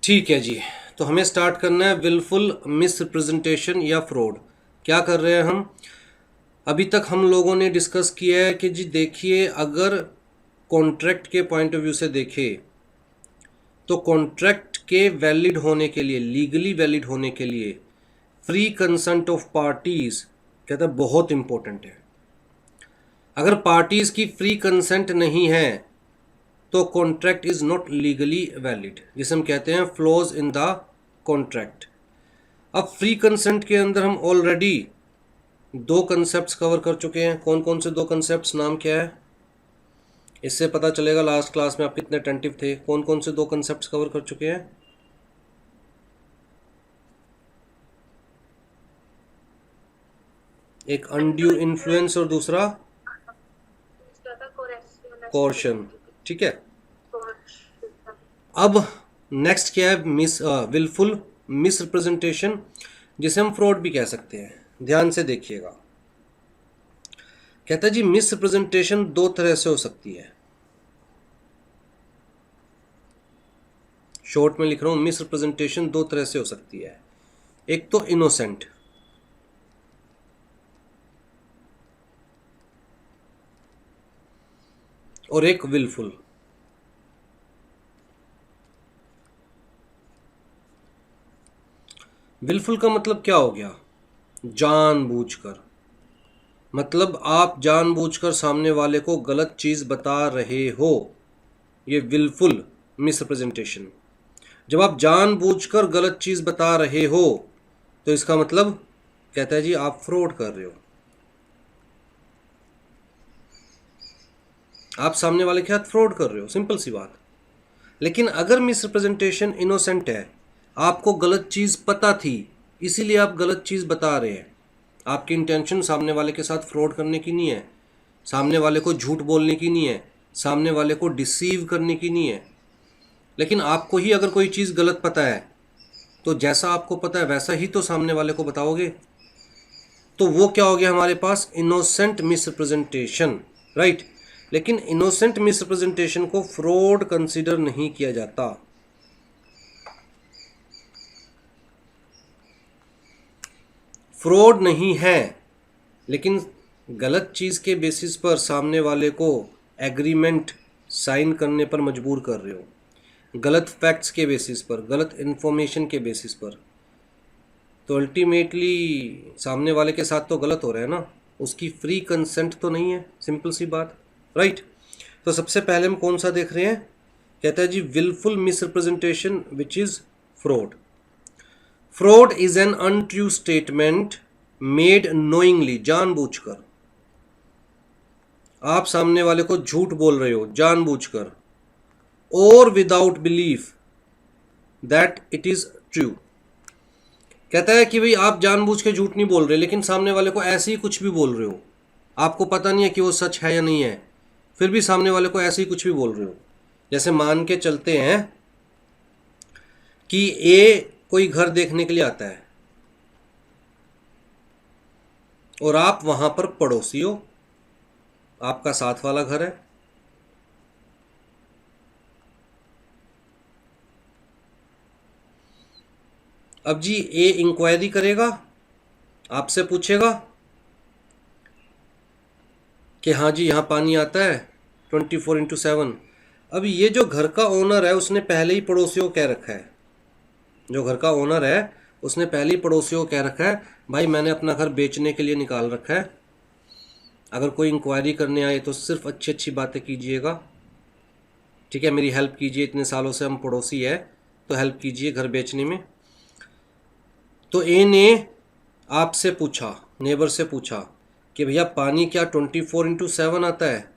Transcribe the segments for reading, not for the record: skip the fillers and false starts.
ठीक है जी। तो हमें स्टार्ट करना है विलफुल मिस रिप्रेजेंटेशन या फ्रॉड। क्या कर रहे हैं हम? अभी तक हम लोगों ने डिस्कस किया है कि जी देखिए, अगर कॉन्ट्रैक्ट के पॉइंट ऑफ व्यू से देखें तो कॉन्ट्रैक्ट के वैलिड होने के लिए, लीगली वैलिड होने के लिए फ्री कंसेंट ऑफ पार्टीज कहता है बहुत इंपॉर्टेंट है। अगर पार्टीज की फ्री कंसेंट नहीं है तो contract is not legally valid, जिसे हम कहते हैं फ्लॉज इन द कॉन्ट्रैक्ट। अब फ्री कंसेंट के अंदर हम ऑलरेडी दो कंसेप्ट्स कवर कर चुके हैं। कौन कौन से दो कंसेप्ट्स, नाम क्या है? इससे पता चलेगा लास्ट क्लास में आप कितने अटेंटिव थे। कौन कौन से दो कंसेप्ट्स कवर कर चुके हैं? एक अनड्यू इन्फ्लुएंस और दूसरा कोर्शन। ठीक है। अब नेक्स्ट क्या है? विलफुल मिस रिप्रेजेंटेशन, जिसे हम फ्रॉड भी कह सकते हैं। ध्यान से देखिएगा। कहता है जी मिस रिप्रेजेंटेशन दो तरह से हो सकती है। शॉर्ट में लिख रहा हूं, मिस रिप्रेजेंटेशन दो तरह से हो सकती है। एक तो इनोसेंट, और एक विलफुल। विलफुल का मतलब क्या हो गया? जानबूझकर। मतलब आप जानबूझकर सामने वाले को गलत चीज बता रहे हो, ये विलफुल मिसरिप्रेजेंटेशन। जब आप जानबूझकर गलत चीज बता रहे हो तो इसका मतलब कहता है जी आप फ्रॉड कर रहे हो। आप सामने वाले के साथ फ्रॉड कर रहे हो, सिंपल सी बात। लेकिन अगर मिसरिप्रेजेंटेशन इनोसेंट है, आपको गलत चीज पता थी इसीलिए आप गलत चीज बता रहे हैं, आपकी इंटेंशन सामने वाले के साथ फ्रॉड करने की नहीं है, सामने वाले को झूठ बोलने की नहीं है, सामने वाले को डिसीव करने की नहीं है। लेकिन आपको ही अगर कोई चीज़ गलत पता है तो जैसा आपको पता है वैसा ही तो सामने वाले को बताओगे। तो वो क्या हो गया हमारे पास? Innocent misrepresentation, right. लेकिन इनोसेंट मिसरिप्रेजेंटेशन को फ्रॉड कंसीडर नहीं किया जाता। फ्रॉड नहीं है, लेकिन गलत चीज़ के बेसिस पर सामने वाले को एग्रीमेंट साइन करने पर मजबूर कर रहे हो, गलत फैक्ट्स के बेसिस पर, गलत इन्फॉर्मेशन के बेसिस पर, तो अल्टीमेटली सामने वाले के साथ तो गलत हो रहा है ना, उसकी फ्री कंसेंट तो नहीं है, सिंपल सी बात, राइट। तो सबसे पहले हम कौन सा देख रहे हैं? कहता है जी wilful misrepresentation which is fraud. Fraud is an untrue statement made knowingly, जानबूझकर। आप सामने वाले को झूठ बोल रहे हो जानबूझकर, और without belief that it is true. कहता है कि भाई आप जानबूझ के झूठ नहीं बोल रहे, लेकिन सामने वाले को ऐसे ही कुछ भी बोल रहे हो, आपको पता नहीं है कि वो सच है या नहीं है, फिर भी सामने वाले को ऐसे ही कुछ भी बोल रहे हो। जैसे मान के चलते हैं कि ए कोई घर देखने के लिए आता है और आप वहां पर पड़ोसी हो, आपका साथ वाला घर है। अब जी ए इंक्वायरी करेगा, आपसे पूछेगा कि हाँ जी यहाँ पानी आता है 24/7। अब ये जो घर का ओनर है उसने पहले ही पड़ोसियों को कह रखा है, जो घर का ओनर है उसने पहले ही पड़ोसियों को कह रखा है भाई मैंने अपना घर बेचने के लिए निकाल रखा है, अगर कोई इंक्वायरी करने आए तो सिर्फ अच्छी अच्छी बातें कीजिएगा, ठीक है, मेरी हेल्प कीजिए, इतने सालों से हम पड़ोसी है तो हेल्प कीजिए घर बेचने में। तो ए ने आपसे पूछा, नेबर से पूछा कि भैया पानी क्या 24/7 आता है?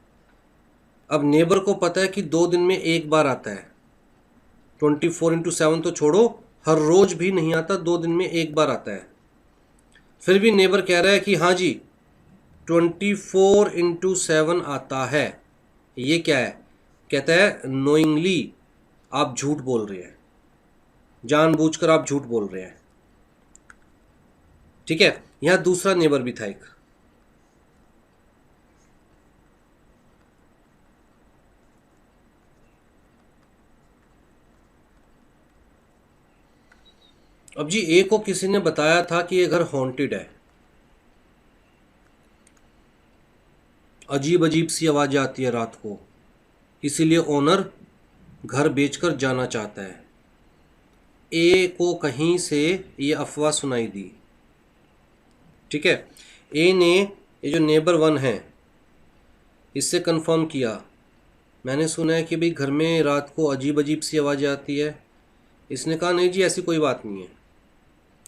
अब नेबर को पता है कि 2 दिन में एक बार आता है, 24/7 तो छोड़ो, हर रोज भी नहीं आता, 2 दिन में एक बार आता है। फिर भी नेबर कह रहा है कि हाँ जी 24/7 आता है। ये क्या है? कहता है नोइंगली आप झूठ बोल रहे हैं, जानबूझकर आप झूठ बोल रहे हैं। ठीक है। यहां दूसरा नेबर भी था एक, अब जी ए को किसी ने बताया था कि ये घर हॉन्टेड है, अजीब अजीब सी आवाज़ें आती है रात को, इसीलिए ओनर घर बेचकर जाना चाहता है। ए को कहीं से ये अफवाह सुनाई दी, ठीक है। ए ने ये जो नेबर वन है इससे कंफर्म किया, मैंने सुना है कि भाई घर में रात को अजीब अजीब सी आवाज़ें आती है। इसने कहा नहीं जी ऐसी कोई बात नहीं है,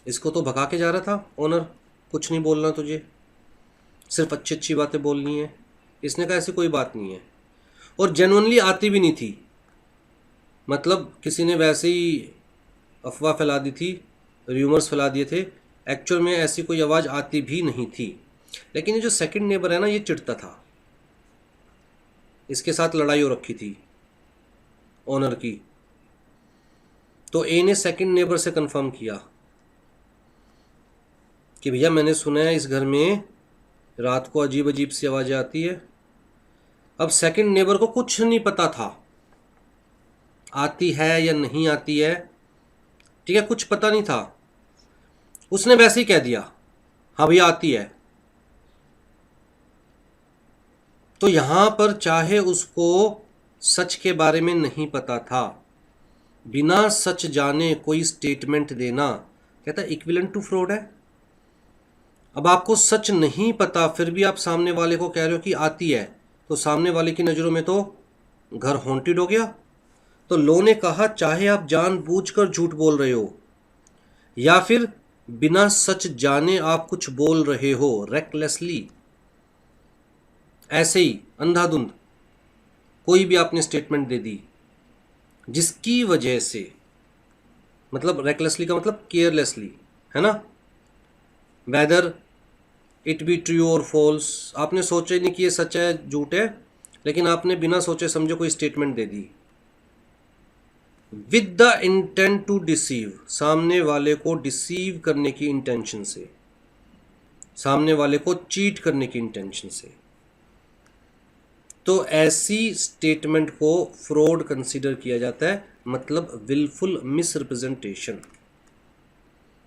इसको तो भगा के जा रहा था ओनर, कुछ नहीं बोलना तुझे, सिर्फ अच्छी अच्छी बातें बोलनी है। इसने कहा ऐसी कोई बात नहीं है, और जेन्युइनली आती भी नहीं थी, मतलब किसी ने वैसे ही अफवाह फैला दी थी, र्यूमर्स फैला दिए थे, एक्चुअल में ऐसी कोई आवाज़ आती भी नहीं थी। लेकिन ये जो सेकंड नेबर है ना, ये चिढ़ता था, इसके साथ लड़ाई हो रखी थी ओनर की। तो ए ने सेकंड नेबर से कंफर्म किया कि भैया मैंने सुना है इस घर में रात को अजीब अजीब सी आवाज़ें आती है। अब सेकंड नेबर को कुछ नहीं पता था आती है या नहीं आती है, ठीक है, कुछ पता नहीं था, उसने वैसे ही कह दिया हाँ भैया आती है। तो यहां पर चाहे उसको सच के बारे में नहीं पता था, बिना सच जाने कोई स्टेटमेंट देना कहता है इक्विवेलेंट टू फ्रॉड है। अब आपको सच नहीं पता फिर भी आप सामने वाले को कह रहे हो कि आती है, तो सामने वाले की नज़रों में तो घर हॉन्टेड हो गया। तो लॉ ने कहा चाहे आप जानबूझकर झूठ बोल रहे हो या फिर बिना सच जाने आप कुछ बोल रहे हो, रेकलेसली, ऐसे ही अंधाधुंध कोई भी आपने स्टेटमेंट दे दी जिसकी वजह से, मतलब रेकलेसली का मतलब केयरलेसली है ना, वेदर इट बी ट्रू और फॉल्स, आपने सोचा ही नहीं कि ये सच है झूठ है, लेकिन आपने बिना सोचे समझे कोई स्टेटमेंट दे दी with the intent to deceive, सामने वाले को डिसीव करने की इंटेंशन से, सामने वाले को चीट करने की इंटेंशन से, तो ऐसी स्टेटमेंट को फ्रॉड कंसीडर किया जाता है, मतलब विलफुल मिसरिप्रेजेंटेशन,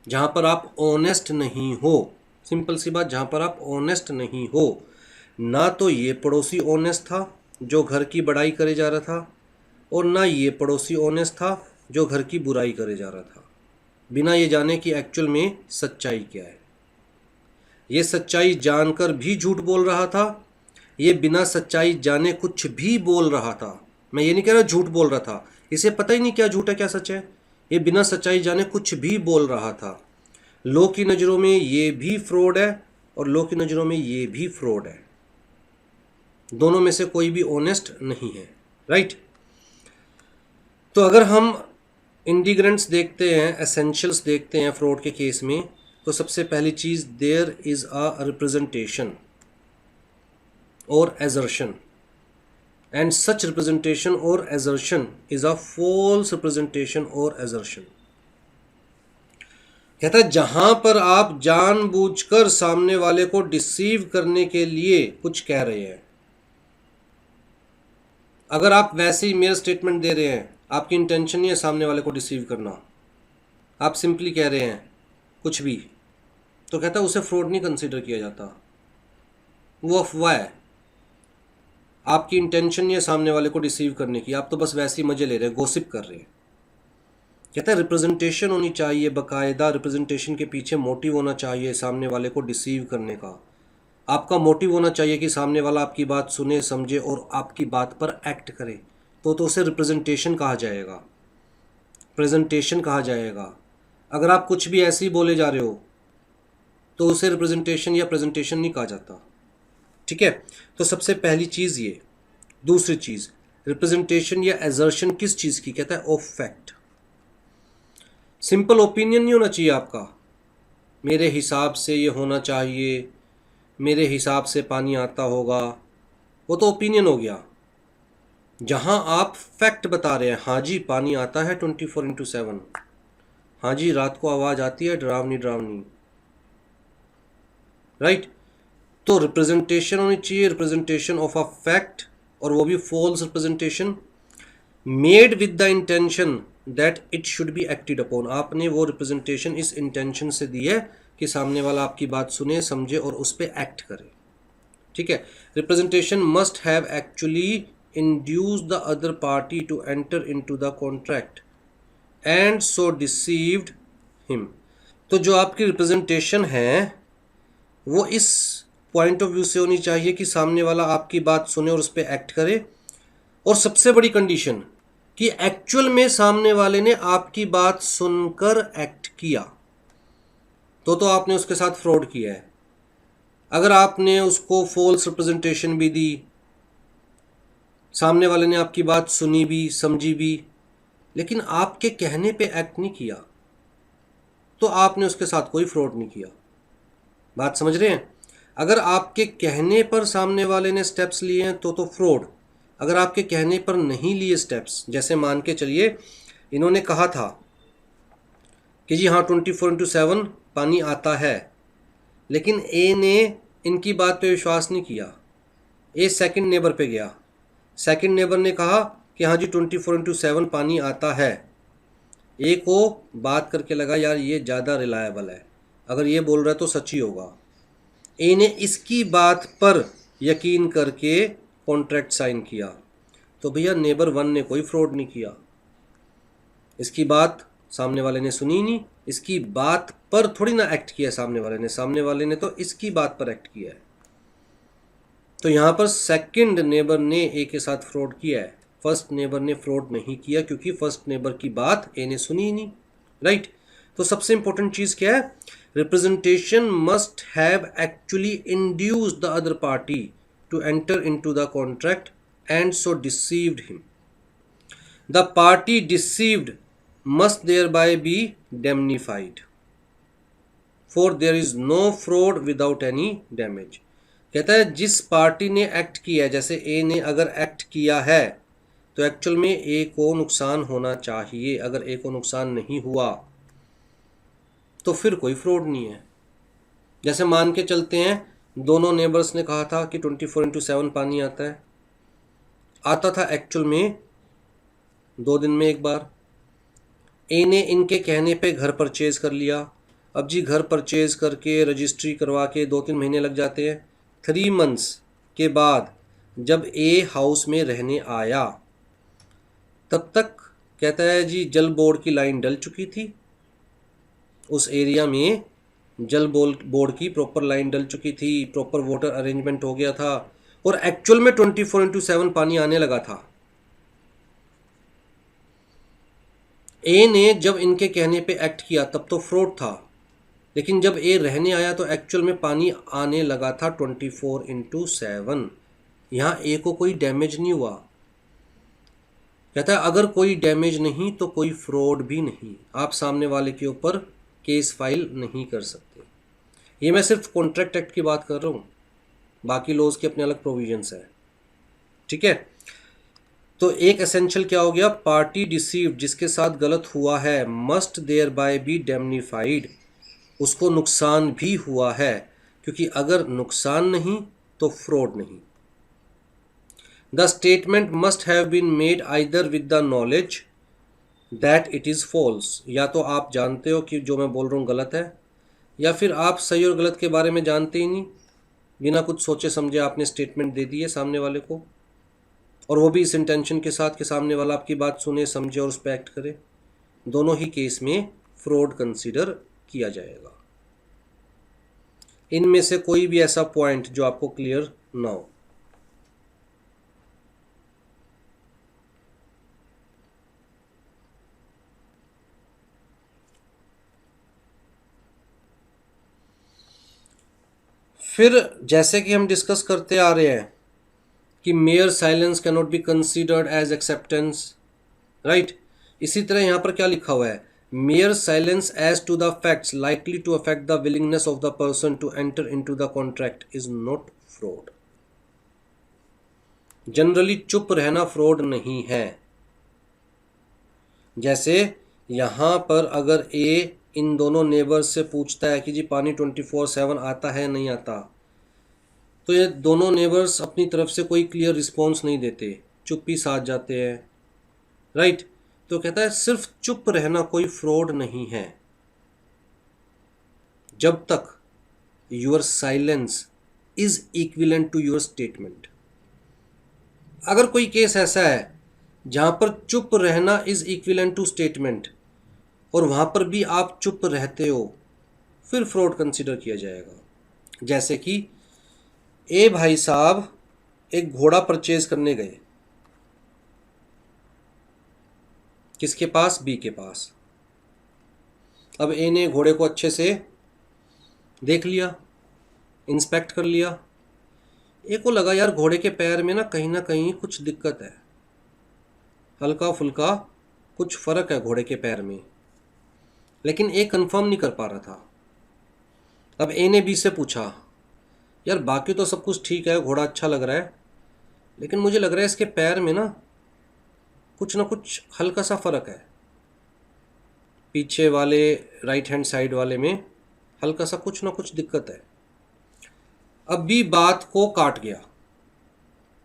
जहां पर आप ऑनेस्ट नहीं हो, सिंपल सी बात, जहां पर आप ऑनेस्ट नहीं हो। ना तो ये पड़ोसी ऑनेस्ट था जो घर की बड़ाई करे जा रहा था, और ना ये पड़ोसी ऑनेस्ट था जो घर की बुराई करे जा रहा था, बिना ये जाने कि एक्चुअल में सच्चाई क्या है। ये सच्चाई जानकर भी झूठ बोल रहा था, ये बिना सच्चाई जाने कुछ भी बोल रहा था। मैं ये नहीं कह रहा झूठ बोल रहा था, इसे पता ही नहीं क्या झूठ है क्या सच है, ये बिना सच्चाई जाने कुछ भी बोल रहा था। लॉ की नज़रों में ये भी फ्रॉड है और लॉ की नज़रों में ये भी फ्रॉड है, दोनों में से कोई भी ऑनेस्ट नहीं है, राइट। तो अगर हम इंडिग्रेंट्स देखते हैं, एसेंशियल्स देखते हैं फ्रॉड के केस में, तो सबसे पहली चीज़ देयर इज़ अ रिप्रेजेंटेशन और assertion, and such representation or assertion is a false representation or assertion। कहता है जहां पर आप जानबूझकर सामने वाले को डिसीव करने के लिए कुछ कह रहे हैं, अगर आप वैसे ही मेरा स्टेटमेंट दे रहे हैं, आपकी इंटेंशन नहीं है सामने वाले को डिसीव करना, आप सिंपली कह रहे हैं कुछ भी, तो कहता है उसे फ्रॉड नहीं कंसीडर किया जाता, वो अफवाह है। आपकी इंटेंशन नहीं है सामने वाले को डिसीव करने की, आप तो बस वैसे ही मजे ले रहे हैं, गॉसिप कर रहे हैं। कहता है रिप्रेजेंटेशन होनी चाहिए, बाकायदा रिप्रेजेंटेशन के पीछे मोटिव होना चाहिए सामने वाले को डिसीव करने का। आपका मोटिव होना चाहिए कि सामने वाला आपकी बात सुने, समझे और आपकी बात पर एक्ट करे, तो उसे रिप्रेजेंटेशन कहा जाएगा, प्रेजेंटेशन कहा जाएगा। अगर आप कुछ भी ऐसे ही बोले जा रहे हो तो उसे रिप्रेजेंटेशन या प्रेजेंटेशन नहीं कहा जाता, ठीक है। तो सबसे पहली चीज़ ये। दूसरी चीज़, रिप्रेजेंटेशन या एजर्शन किस चीज़ की, कहता है ऑफ फैक्ट। सिंपल ओपिनियन नहीं होना चाहिए आपका, मेरे हिसाब से ये होना चाहिए, मेरे हिसाब से पानी आता होगा, वो तो ओपिनियन हो गया। जहां आप फैक्ट बता रहे हैं, हाँ जी पानी आता है 24/7, हाँ जी रात को आवाज़ आती है डरावनी डरावनी, राइट। तो रिप्रेजेंटेशन होनी चाहिए, रिप्रेजेंटेशन ऑफ अ फैक्ट, और वो भी false representation made with the intention that it should be acted upon. आपने वो रिप्रेजेंटेशन इस इंटेंशन से दी है कि सामने वाला आपकी बात सुने, समझे और उस पर एक्ट करे। ठीक है। Representation must have actually induce the other party to enter into the contract and so deceived him. तो जो आपकी रिप्रेजेंटेशन है वो इस पॉइंट ऑफ व्यू से होनी चाहिए कि सामने वाला आपकी बात सुने और उस पर एक्ट करे, और सबसे बड़ी कंडीशन कि एक्चुअल में सामने वाले ने आपकी बात सुनकर एक्ट किया, तो आपने उसके साथ फ्रॉड किया है। अगर आपने उसको फॉल्स रिप्रेजेंटेशन भी दी, सामने वाले ने आपकी बात सुनी भी, समझी भी, लेकिन आपके कहने पे एक्ट नहीं किया, तो आपने उसके साथ कोई फ्रॉड नहीं किया। बात समझ रहे हैं? अगर आपके कहने पर सामने वाले ने स्टेप्स लिए हैं तो फ्रॉड। अगर आपके कहने पर नहीं लिए स्टेप्स, जैसे मान के चलिए इन्होंने कहा था कि जी हाँ 24/7 पानी आता है, लेकिन ए ने इनकी बात पे विश्वास नहीं किया। ए सेकंड नेबर पे गया, सेकंड नेबर ने कहा कि हाँ जी 24/7 पानी आता है। ए को बात करके लगा यार ये ज़्यादा रिलायबल है, अगर ये बोल रहा है तो सच ही होगा। ए ने इसकी बात पर यकीन करके कॉन्ट्रैक्ट साइन किया, तो भैया नेबर 1 ने कोई फ्रॉड नहीं किया। इसकी बात सामने वाले ने सुनी नहीं, इसकी बात पर थोड़ी ना एक्ट किया सामने वाले ने तो इसकी बात पर एक्ट किया है। तो यहाँ पर सेकंड नेबर ने ए के साथ फ्रॉड किया है, फर्स्ट नेबर ने फ्रॉड नहीं किया, क्योंकि फर्स्ट नेबर की बात ए ने सुनी ही नहीं। राइट। तो सबसे इंपॉर्टेंट चीज़ क्या है? Representation must have actually induced the other party to enter into the contract and so deceived him. The party deceived must thereby be indemnified, for there is no fraud without any damage. कहता है जिस party ने act किया है, जैसे ए ने अगर act किया है तो एक्चुअल में ए को नुकसान होना चाहिए। अगर ए को नुकसान नहीं हुआ तो फिर कोई फ्रॉड नहीं है। जैसे मान के चलते हैं दोनों नेबर्स ने कहा था कि 24/7 पानी आता था एक्चुअल में 2 दिन में एक बार। ए ने इनके कहने पे घर परचेज कर लिया। अब जी घर परचेज करके रजिस्ट्री करवा के 2-3 महीने लग जाते हैं। 3 मंथ्स के बाद जब ए हाउस में रहने आया, तब तक कहता है जी जल बोर्ड की लाइन डल चुकी थी, उस एरिया में जल बोर्ड की प्रॉपर लाइन डल चुकी थी, प्रॉपर वाटर अरेंजमेंट हो गया था, और एक्चुअल में 24/7 पानी आने लगा था। ए ने जब इनके कहने पे एक्ट किया तब तो फ्रॉड था, लेकिन जब ए रहने आया तो एक्चुअल में पानी आने लगा था 24/7। यहाँ ए को कोई डैमेज नहीं हुआ। कहता है अगर कोई डैमेज नहीं तो कोई फ्रॉड भी नहीं, आप सामने वाले के ऊपर केस फाइल नहीं कर सकते। ये मैं सिर्फ कॉन्ट्रैक्ट एक्ट की बात कर रहा हूँ, बाकी लॉज के अपने अलग प्रोविजंस है। ठीक है। तो एक एसेंशियल क्या हो गया? पार्टी डिसीव्ड, जिसके साथ गलत हुआ है, मस्ट देयर बाय बी डेमनीफाइड, उसको नुकसान भी हुआ है, क्योंकि अगर नुकसान नहीं तो फ्रॉड नहीं। The statement must have been made either with the knowledge that it is false, या तो आप जानते हो कि जो मैं बोल रहा हूँ गलत है, या फिर आप सही और गलत के बारे में जानते ही नहीं, बिना कुछ सोचे समझे आपने स्टेटमेंट दे दी है सामने वाले को, और वो भी इस इंटेंशन के साथ कि सामने वाला आपकी बात सुने, समझे और उस पर एक्ट करे। दोनों ही केस में फ्रॉड कंसीडर किया जाएगा। इनमें से कोई भी ऐसा पॉइंट जो आपको क्लियर ना हो। फिर जैसे कि हम डिस्कस करते आ रहे हैं कि mere silence can not be considered as acceptance, right. इसी तरह यहाँ पर क्या लिखा हुआ है? Mere silence as to the facts likely to affect the willingness of the person to enter into the contract is not fraud. Generally चुप रहना फ्रॉड नहीं है। जैसे यहाँ पर अगर ए इन दोनों नेबर्स से पूछता है कि जी पानी 24/7 आता है नहीं आता, तो ये दोनों नेबर्स अपनी तरफ से कोई क्लियर रिस्पॉन्स नहीं देते, चुप्पी साध जाते हैं, राइट। तो कहता है सिर्फ चुप रहना कोई फ्रॉड नहीं है जब तक your silence is equivalent to your statement. अगर कोई केस ऐसा है जहां पर चुप रहना इज इक्विवेलेंट टू स्टेटमेंट और वहां पर भी आप चुप रहते हो, फिर फ्रॉड कंसीडर किया जाएगा। जैसे कि ए भाई साहब एक घोड़ा परचेज करने गए, किसके पास? बी के पास। अब ए ने घोड़े को अच्छे से देख लिया, इंस्पेक्ट कर लिया। ए को लगा यार घोड़े के पैर में ना कहीं कुछ दिक्कत है, हल्का फुल्का कुछ फर्क है घोड़े के पैर में, लेकिन ए कंफर्म नहीं कर पा रहा था। अब ए ने बी से पूछा, यार बाकी तो सब कुछ ठीक है, घोड़ा अच्छा लग रहा है, लेकिन मुझे लग रहा है इसके पैर में ना कुछ हल्का सा फर्क है, पीछे वाले राइट हैंड साइड वाले में हल्का सा कुछ ना कुछ दिक्कत है। अब बी बात को काट गया,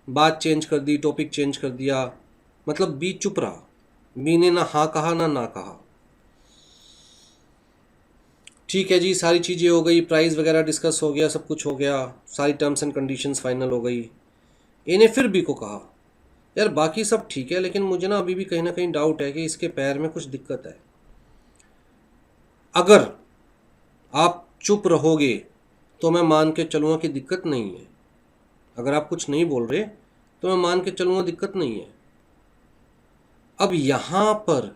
बात चेंज कर दी, टॉपिक चेंज कर दिया, मतलब बी चुप रहा। बी ने ना हाँ कहा ना कहा। ठीक है जी, सारी चीज़ें हो गई, प्राइस वगैरह डिस्कस हो गया, सब कुछ हो गया, सारी टर्म्स एंड कंडीशंस फाइनल हो गई। ए ने फिर बी को कहा, यार बाकी सब ठीक है, लेकिन मुझे ना अभी भी कहीं ना कहीं डाउट है कि इसके पैर में कुछ दिक्कत है। अगर आप चुप रहोगे तो मैं मान के चलूँगा कि दिक्कत नहीं है, अगर आप कुछ नहीं बोल रहे तो मैं मान के चलूँगा दिक्कत नहीं है। अब यहाँ पर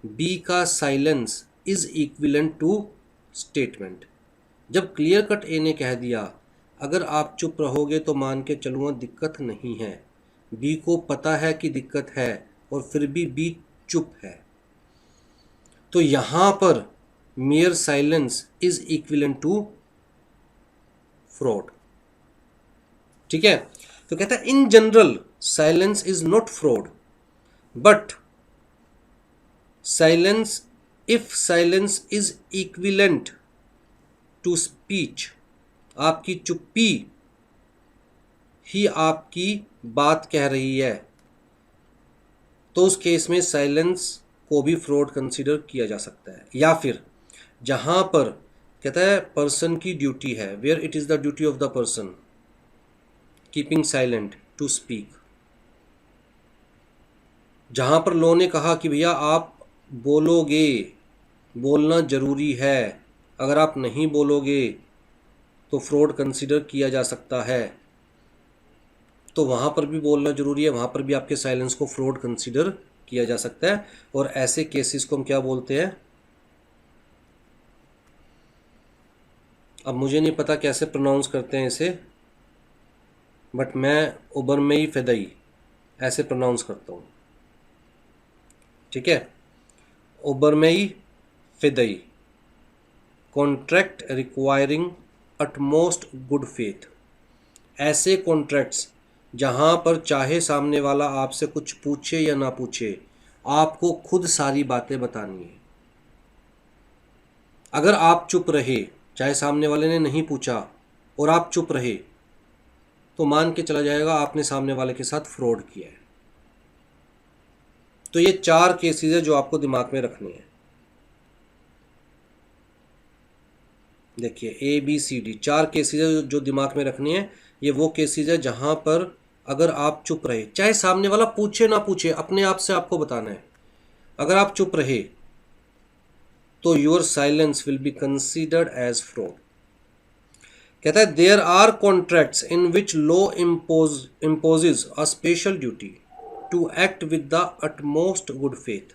बी का silence is equivalent to statement. जब क्लियर कट ए ने कह दिया अगर आप चुप रहोगे तो मान के चलूँगा दिक्कत नहीं है, बी को पता है कि दिक्कत है और फिर भी बी चुप है, तो यहाँ पर mere silence is equivalent to fraud. ठीक है, तो कहता है in general silence is not fraud, but silence if silence is equivalent to speech, आपकी चुप्पी ही आपकी बात कह रही है, तो उस केस में साइलेंस को भी फ्रॉड कंसीडर किया जा सकता है। या फिर जहां पर कहता है पर्सन की ड्यूटी है, where it is the duty of the person keeping silent to speak, जहां पर लॉ ने कहा कि भैया आप बोलोगे, बोलना जरूरी है, अगर आप नहीं बोलोगे तो फ्रॉड कंसीडर किया जा सकता है, तो वहां पर भी बोलना जरूरी है, वहां पर भी आपके साइलेंस को फ्रॉड कंसीडर किया जा सकता है। और ऐसे केसेस को हम क्या बोलते हैं? अब मुझे नहीं पता कैसे प्रोनाउंस करते हैं इसे, बट मैं उबरमेई फ़िदई ऐसे प्रोनाउंस करता हूँ। ठीक है, uberrimae fidei, contract requiring utmost good faith. ऐसे कॉन्ट्रैक्ट्स जहाँ पर चाहे सामने वाला आपसे कुछ पूछे या ना पूछे, आपको खुद सारी बातें बतानी है। अगर आप चुप रहे, चाहे सामने वाले ने नहीं पूछा और आप चुप रहे, तो मान के चला जाएगा आपने सामने वाले के साथ फ्रॉड किया है। तो ये 4 केसेस है जो आपको दिमाग में रखने हैं। देखिए ABCD 4 केसेस है जो दिमाग में रखनी है। ये वो केसेस है जहां पर अगर आप चुप रहे, चाहे सामने वाला पूछे ना पूछे, अपने आप से आपको बताना है, अगर आप चुप रहे तो your silence will be considered as fraud. कहता है there are contracts in which law imposes a special duty to act with the utmost good faith,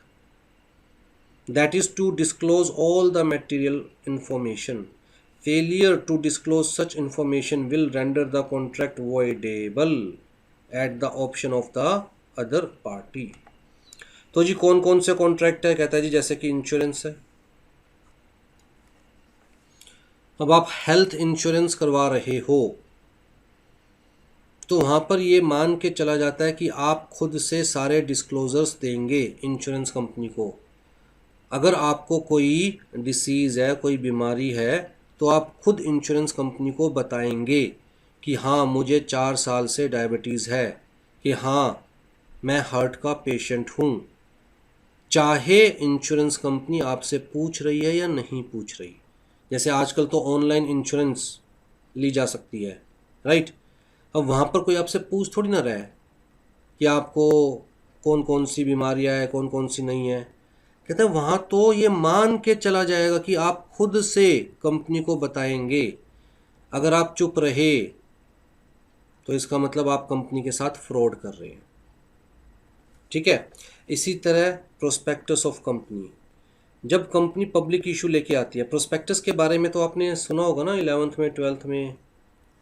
that is to disclose all the material information. Failure to disclose such information will render the contract voidable at the option of the other party. तो जी कौन कौन से contract है? कहता है जी जैसे कि इंश्योरेंस है। अब आप हेल्थ इंश्योरेंस करवा रहे हो तो वहाँ पर ये मान के चला जाता है कि आप खुद से सारे डिस्क्लोजर्स देंगे इंश्योरेंस कंपनी को। अगर आपको कोई डिसीज़ है, कोई बीमारी है, तो आप खुद इंश्योरेंस कंपनी को बताएंगे कि हाँ मुझे 4 साल से डायबिटीज़ है, कि हाँ मैं हार्ट का पेशेंट हूँ, चाहे इंश्योरेंस कंपनी आपसे पूछ रही है या नहीं पूछ रही। जैसे आजकल तो ऑनलाइन इंश्योरेंस ली जा सकती है, राइट। अब वहाँ पर कोई आपसे पूछ थोड़ी ना रहा है कि आपको कौन कौन सी बीमारियाँ हैं, कौन कौन सी नहीं है। कहते हैं वहाँ तो ये मान के चला जाएगा कि आप खुद से कंपनी को बताएंगे। अगर आप चुप रहे तो इसका मतलब आप कंपनी के साथ फ्रॉड कर रहे हैं, ठीक है। इसी तरह प्रोस्पेक्टस ऑफ कंपनी, जब कंपनी पब्लिक इशू लेके आती है। प्रोस्पेक्टस के बारे में तो आपने सुना होगा ना, 11th में 12th में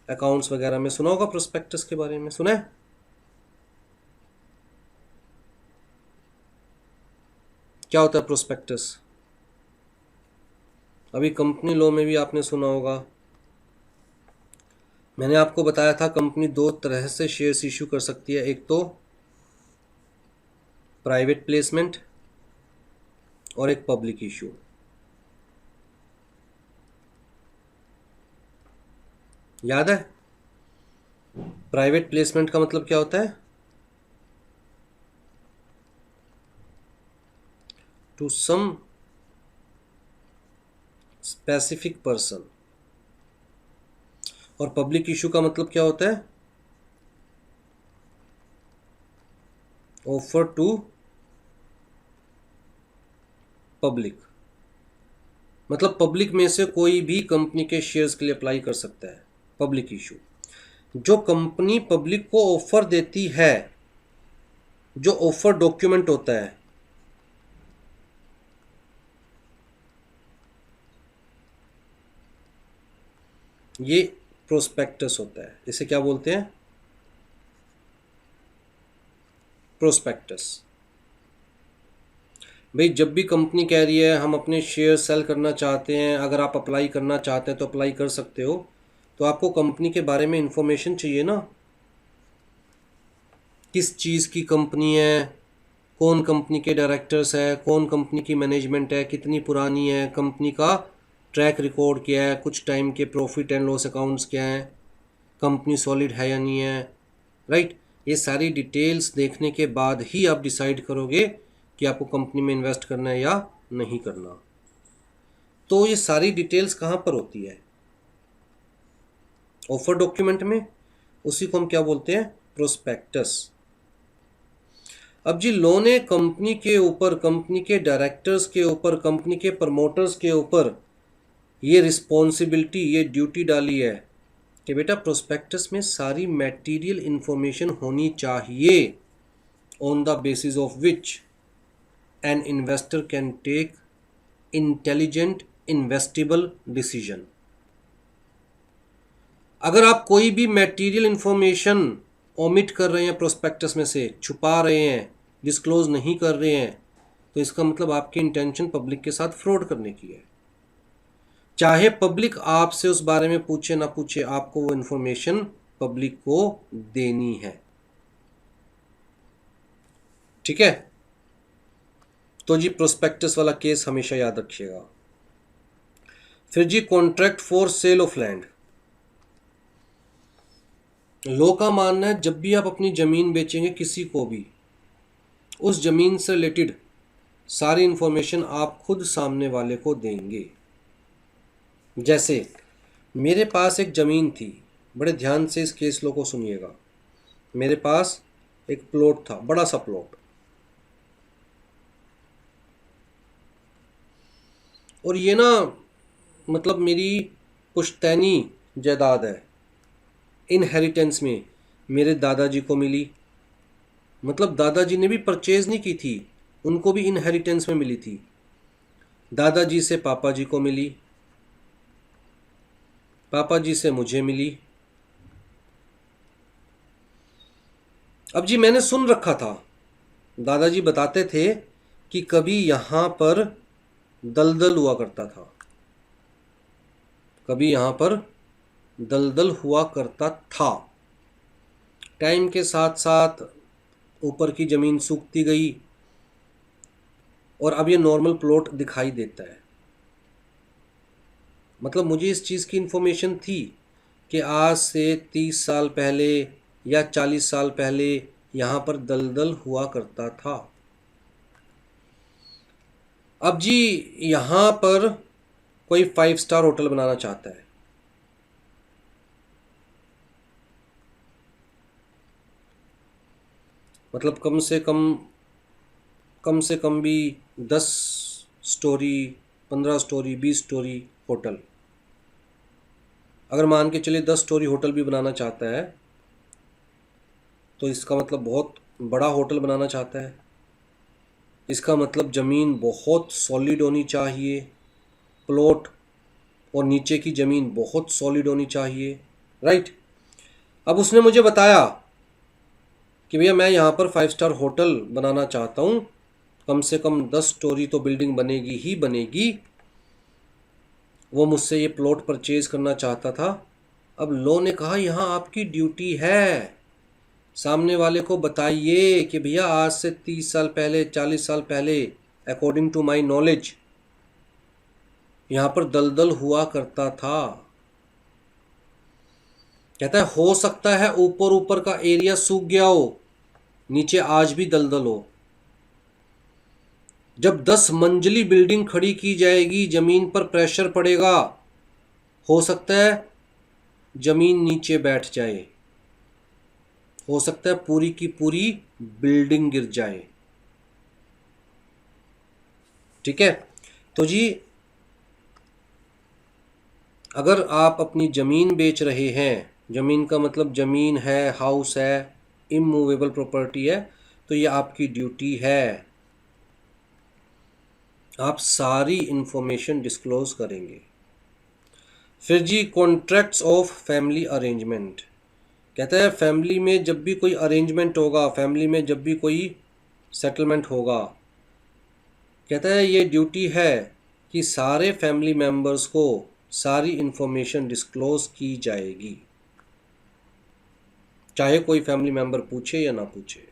अकाउंट्स वगैरह में सुना होगा। प्रोस्पेक्टस के बारे में सुना है? क्या होता है प्रोस्पेक्टस? अभी कंपनी लॉ में भी आपने सुना होगा। मैंने आपको बताया था कंपनी दो तरह से शेयर्स इशू कर सकती है, एक तो प्राइवेट प्लेसमेंट और एक पब्लिक इशू। याद है? प्राइवेट प्लेसमेंट का मतलब क्या होता है? To some specific person. और पब्लिक इशू का मतलब क्या होता है? Offer to public. मतलब पब्लिक में से कोई भी कंपनी के शेयर्स के लिए अप्लाई कर सकता है। पब्लिक इशू, जो कंपनी पब्लिक को ऑफर देती है, जो ऑफर डॉक्यूमेंट होता है, ये प्रोस्पेक्टस होता है। इसे क्या बोलते हैं? प्रोस्पेक्टस। भाई जब भी कंपनी कह रही है हम अपने शेयर सेल करना चाहते हैं, अगर आप अप्लाई करना चाहते हैं तो अप्लाई कर सकते हो, तो आपको कंपनी के बारे में इंफॉर्मेशन चाहिए ना। किस चीज़ की कंपनी है, कौन कंपनी के डायरेक्टर्स है, कौन कंपनी की मैनेजमेंट है, कितनी पुरानी है, कंपनी का ट्रैक रिकॉर्ड क्या है, कुछ टाइम के प्रॉफिट एंड लॉस अकाउंट्स क्या हैं, कंपनी सॉलिड है या नहीं है, राइट। ये सारी डिटेल्स देखने के बाद ही आप डिसाइड करोगे कि आपको कंपनी में इन्वेस्ट करना है या नहीं करना। तो ये सारी डिटेल्स कहाँ पर होती है? ऑफर डॉक्यूमेंट में। उसी को हम क्या बोलते हैं? प्रोस्पेक्टस। अब जी लॉ ने कंपनी के ऊपर, कंपनी के डायरेक्टर्स के ऊपर, कंपनी के प्रमोटर्स के ऊपर ये रिस्पॉन्सिबिलिटी, ये ड्यूटी डाली है कि बेटा प्रोस्पेक्टस में सारी मटेरियल इंफॉर्मेशन होनी चाहिए, on the basis of which an investor can take intelligent investable decision. अगर आप कोई भी मटेरियल इंफॉर्मेशन ओमिट कर रहे हैं, प्रोस्पेक्टस में से छुपा रहे हैं, डिस्क्लोज नहीं कर रहे हैं, तो इसका मतलब आपकी इंटेंशन पब्लिक के साथ फ्रॉड करने की है। चाहे पब्लिक आपसे उस बारे में पूछे ना पूछे, आपको वो इंफॉर्मेशन पब्लिक को देनी है, ठीक है। तो जी प्रोस्पेक्टस वाला केस हमेशा याद रखिएगा। फिर जी contract for sale of land. Law का मानना है जब भी आप अपनी ज़मीन बेचेंगे किसी को भी, उस ज़मीन से रिलेटेड सारी इंफॉर्मेशन आप खुद सामने वाले को देंगे। जैसे मेरे पास एक ज़मीन थी, बड़े ध्यान से इस केस लॉ को सुनिएगा। मेरे पास एक प्लॉट था, बड़ा सा प्लॉट, और ये ना मतलब मेरी पुश्तैनी जायदाद है, इनहेरिटेंस में मेरे दादाजी को मिली। मतलब दादाजी ने भी परचेज नहीं की थी, उनको भी इनहेरिटेंस में मिली थी। दादाजी से पापा जी को मिली, पापा जी से मुझे मिली। अब जी मैंने सुन रखा था, दादाजी बताते थे कि कभी यहाँ पर दलदल हुआ करता था, कभी यहाँ पर दलदल हुआ करता था। टाइम के साथ साथ ऊपर की ज़मीन सूखती गई और अब ये नॉर्मल प्लॉट दिखाई देता है। मतलब मुझे इस चीज़ की इन्फॉर्मेशन थी कि आज से 30 साल पहले या 40 साल पहले यहाँ पर दलदल हुआ करता था। अब जी यहाँ पर कोई 5 स्टार होटल बनाना चाहता है, मतलब कम से कम भी 10 स्टोरी, 15 स्टोरी, 20 स्टोरी होटल। अगर मान के चलिए 10 स्टोरी होटल भी बनाना चाहता है तो इसका मतलब बहुत बड़ा होटल बनाना चाहता है। इसका मतलब ज़मीन बहुत सॉलिड होनी चाहिए, प्लॉट और नीचे की ज़मीन बहुत सॉलिड होनी चाहिए, राइट। अब उसने मुझे बताया कि भैया मैं यहाँ पर 5 स्टार होटल बनाना चाहता हूँ, कम से कम 10 स्टोरी तो बिल्डिंग बनेगी ही बनेगी। वो मुझसे ये प्लॉट परचेज करना चाहता था। अब लॉ ने कहा यहाँ आपकी ड्यूटी है, सामने वाले को बताइए कि भैया आज से 30 साल पहले, 40 साल पहले, अकॉर्डिंग टू माई नॉलेज यहाँ पर दलदल हुआ करता था। कहता है हो सकता है ऊपर ऊपर का एरिया सूख गया हो, नीचे आज भी दलदल हो। जब 10 मंजिली बिल्डिंग खड़ी की जाएगी, जमीन पर प्रेशर पड़ेगा, हो सकता है जमीन नीचे बैठ जाए, हो सकता है पूरी की पूरी बिल्डिंग गिर जाए। ठीक है, तो जी अगर आप अपनी ज़मीन बेच रहे हैं, ज़मीन का मतलब ज़मीन है, हाउस है, इमूवेबल प्रॉपर्टी है, तो ये आपकी ड्यूटी है, आप सारी इंफॉर्मेशन डिस्क्लोज करेंगे। फिर जी कॉन्ट्रैक्ट्स ऑफ फैमिली अरेंजमेंट। कहता है फैमिली में जब भी कोई अरेंजमेंट होगा, फैमिली में जब भी कोई सेटलमेंट होगा, कहता है ये ड्यूटी है कि सारे फैमिली मेम्बर्स को सारी इंफॉर्मेशन डिस्क्लोज की जाएगी, चाहे कोई फैमिली मेम्बर पूछे या ना पूछे।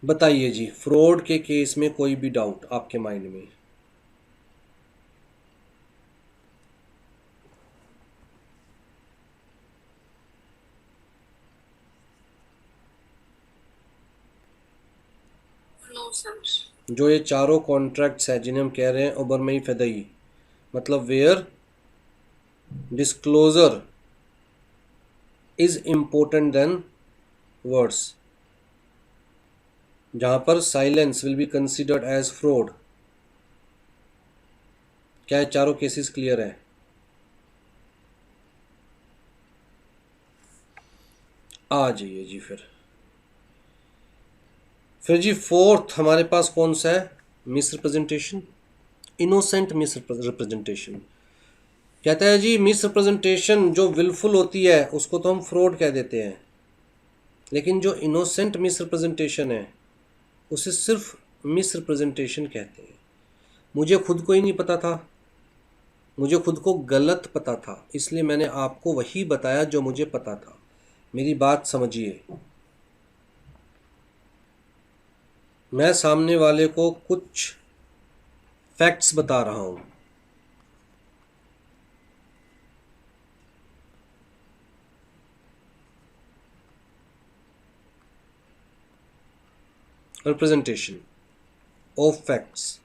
बताइए जी, फ्रॉड के केस में कोई भी डाउट आपके माइंड में? No sir. जो ये चारों कॉन्ट्रैक्ट्स है जिन्हें हम कह रहे हैं उबरमई फदई, मतलब where disclosure is important than words, जहां पर silence will be considered as fraud. क्या ये चारों केसेस क्लियर है? आ जाइए जी। फिर जी फोर्थ हमारे पास कौन सा है? Miss representation, innocent miss representation. कहता है जी मिस रिप्रेजेंटेशन जो विलफुल होती है उसको तो हम फ्रॉड कह देते हैं, लेकिन जो इनोसेंट मिस रिप्रेजेंटेशन है उसे सिर्फ मिस रिप्रेजेंटेशन कहते हैं। मुझे खुद को ही नहीं पता था, मुझे खुद को गलत पता था, इसलिए मैंने आपको वही बताया जो मुझे पता था। मेरी बात समझिए, मैं सामने वाले को कुछ फैक्ट्स बता रहा हूँ, रिप्रेजेंटेशन ऑफ फैक्ट्स।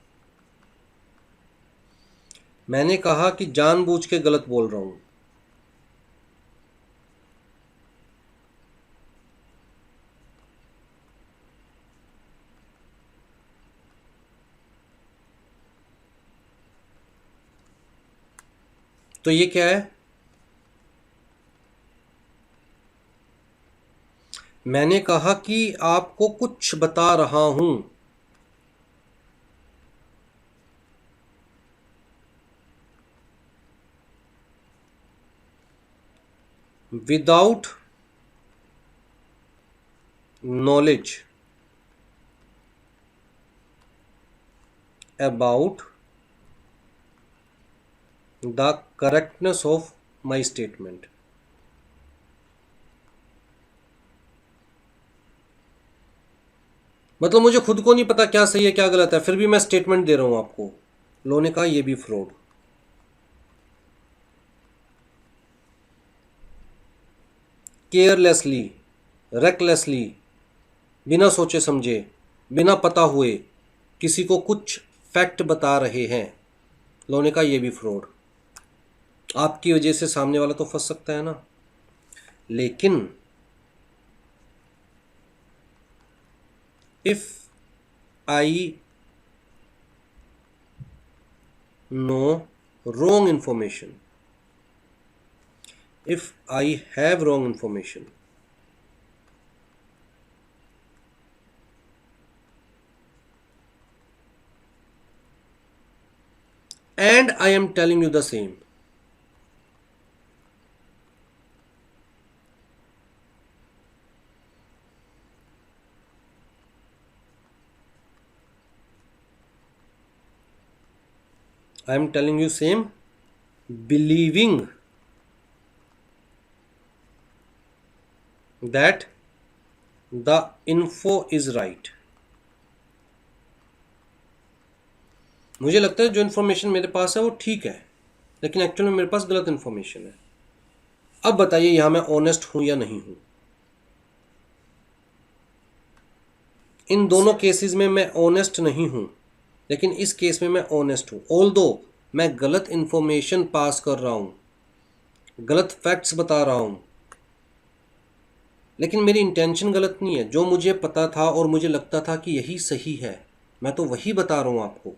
मैंने कहा कि जानबूझ के गलत बोल रहा हूँ, तो ये क्या है? मैंने कहा कि आपको कुछ बता रहा हूं, without knowledge about the correctness of my statement. मतलब मुझे खुद को नहीं पता क्या सही है क्या गलत है, फिर भी मैं स्टेटमेंट दे रहा हूं आपको। लो ने कहा यह भी फ्रॉड। केयरलेसली, रेकलेसली, बिना सोचे समझे, बिना पता हुए किसी को कुछ फैक्ट बता रहे हैं, लोगों ने कहा ये भी फ्रॉड, आपकी वजह से सामने वाला तो फंस सकता है ना। लेकिन if I know wrong information, if I have wrong information, and I am telling you the same, I am telling you same, believing that the info is right. मुझे लगता है जो इन्फॉर्मेशन मेरे पास है वो ठीक है, लेकिन एक्चुअल में मेरे पास गलत इन्फॉर्मेशन है। अब बताइए यहां मैं ऑनेस्ट हूं या नहीं हूं? इन दोनों केसेस में मैं ऑनेस्ट नहीं हूं, लेकिन इस केस में मैं ऑनेस्ट हूं। ऑल्दो मैं गलत इन्फॉर्मेशन पास कर रहा हूं, गलत फैक्ट्स बता रहा हूं, लेकिन मेरी इंटेंशन गलत नहीं है। जो मुझे पता था और मुझे लगता था कि यही सही है, मैं तो वही बता रहा हूं आपको,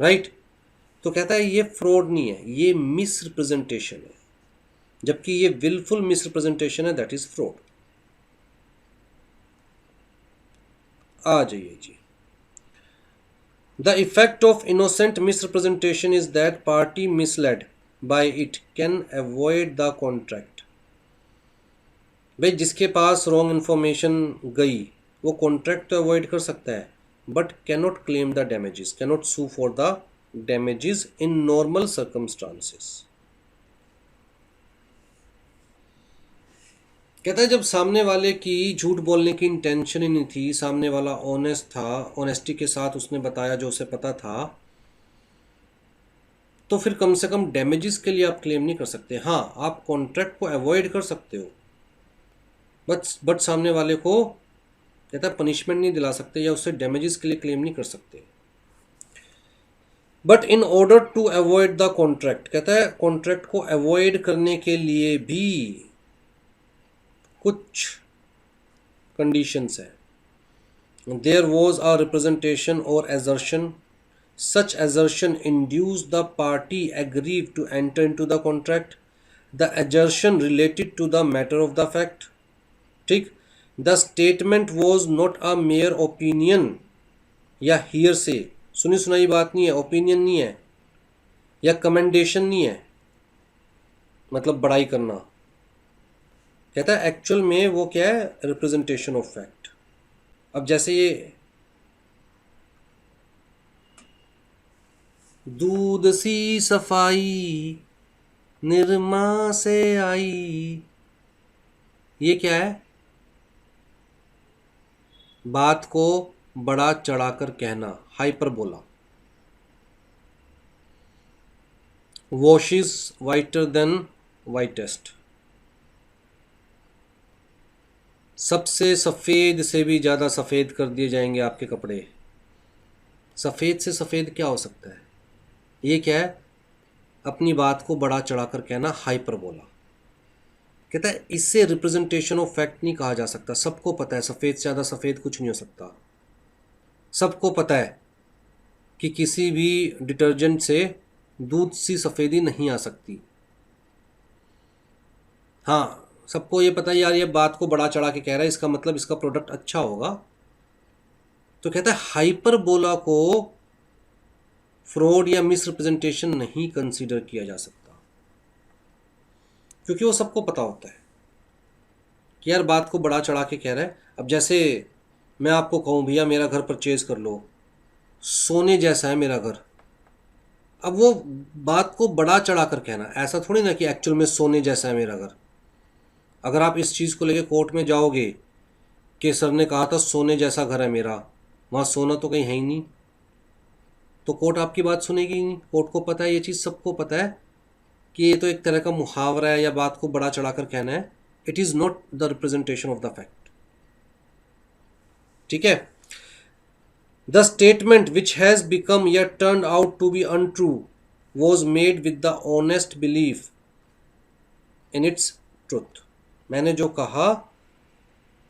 राइट? तो कहता है ये फ्रॉड नहीं है, ये मिस रिप्रेजेंटेशन है, जबकि ये विलफुल मिस रिप्रेजेंटेशन है, दैट इज फ्रॉड। आ जाइए जी। The effect of innocent misrepresentation is that party misled by it can avoid the contract. भाई जिसके पास रॉन्ग इन्फॉर्मेशन गई वो कॉन्ट्रैक्ट तो अवॉइड कर सकता है, but cannot claim the damages, cannot sue for the damages in normal circumstances. कहता है जब सामने वाले की झूठ बोलने की इंटेंशन ही नहीं थी, सामने वाला ऑनेस्ट था, ऑनेस्टी के साथ उसने बताया जो उसे पता था, तो फिर कम से कम डैमेजेस के लिए आप क्लेम नहीं कर सकते। हाँ, आप कॉन्ट्रैक्ट को अवॉइड कर सकते हो, बट सामने वाले को कहता है पनिशमेंट नहीं दिला सकते या उससे डैमेजेस के लिए क्लेम नहीं कर सकते। But in order to avoid the contract, कहता है कॉन्ट्रैक्ट को अवॉइड करने के लिए भी कुछ कंडीशंस है। देयर वॉज अ रिप्रेजेंटेशन और assertion, such assertion induced the party aggrieved to enter into the contract, the assertion related to the matter of the fact, ठीक, the statement was not a mere opinion या hearsay, सुनी सुनाई बात नहीं है, opinion नहीं है या कमेंडेशन नहीं है, मतलब बड़ाई करना। कहता है एक्चुअल में वो क्या है, रिप्रेजेंटेशन ऑफ फैक्ट। अब जैसे ये दूध सी सफाई निरमा से आई, ये क्या है, बात को बड़ा चढ़ाकर कहना, hyperbola. Wash is whiter than whitest, सबसे सफ़ेद से भी ज़्यादा सफ़ेद कर दिए जाएंगे आपके कपड़े। सफ़ेद से सफ़ेद क्या हो सकता है? ये क्या है, अपनी बात को बड़ा चढ़ाकर कहना, हाइपरबोला। कहता है इससे रिप्रेजेंटेशन ऑफ फैक्ट नहीं कहा जा सकता। सबको पता है सफ़ेद से ज़्यादा सफ़ेद कुछ नहीं हो सकता। सबको पता है कि किसी भी डिटर्जेंट से दूध सी सफ़ेदी नहीं आ सकती। हाँ, सबको ये पता है यार ये बात को बड़ा चढ़ा के कह रहा है, इसका मतलब इसका प्रोडक्ट अच्छा होगा। तो कहता है हाइपरबोला को फ्रॉड या मिस रिप्रेजेंटेशन नहीं कंसीडर किया जा सकता, क्योंकि वो सबको पता होता है कि यार बात को बड़ा चढ़ा के कह रहा है। अब जैसे मैं आपको कहूँ भैया मेरा घर परचेज कर लो, सोने जैसा है मेरा घर, अब वो बात को बड़ा चढ़ा कर कहना, ऐसा थोड़ी ना कि एक्चुअल में सोने जैसा है मेरा घर। अगर आप इस चीज़ को लेके कोर्ट में जाओगे कि सर ने कहा था सोने जैसा घर है मेरा, वहाँ सोना तो कहीं है ही नहीं, तो कोर्ट आपकी बात सुनेगी ही नहीं। कोर्ट को पता है, ये चीज़ सबको पता है कि ये तो एक तरह का मुहावरा है या बात को बड़ा चढ़ाकर कहना है। It is not the representation of the fact. ठीक है, the statement which has become या turn out to be untrue was made with the honest belief in its truth. मैंने जो कहा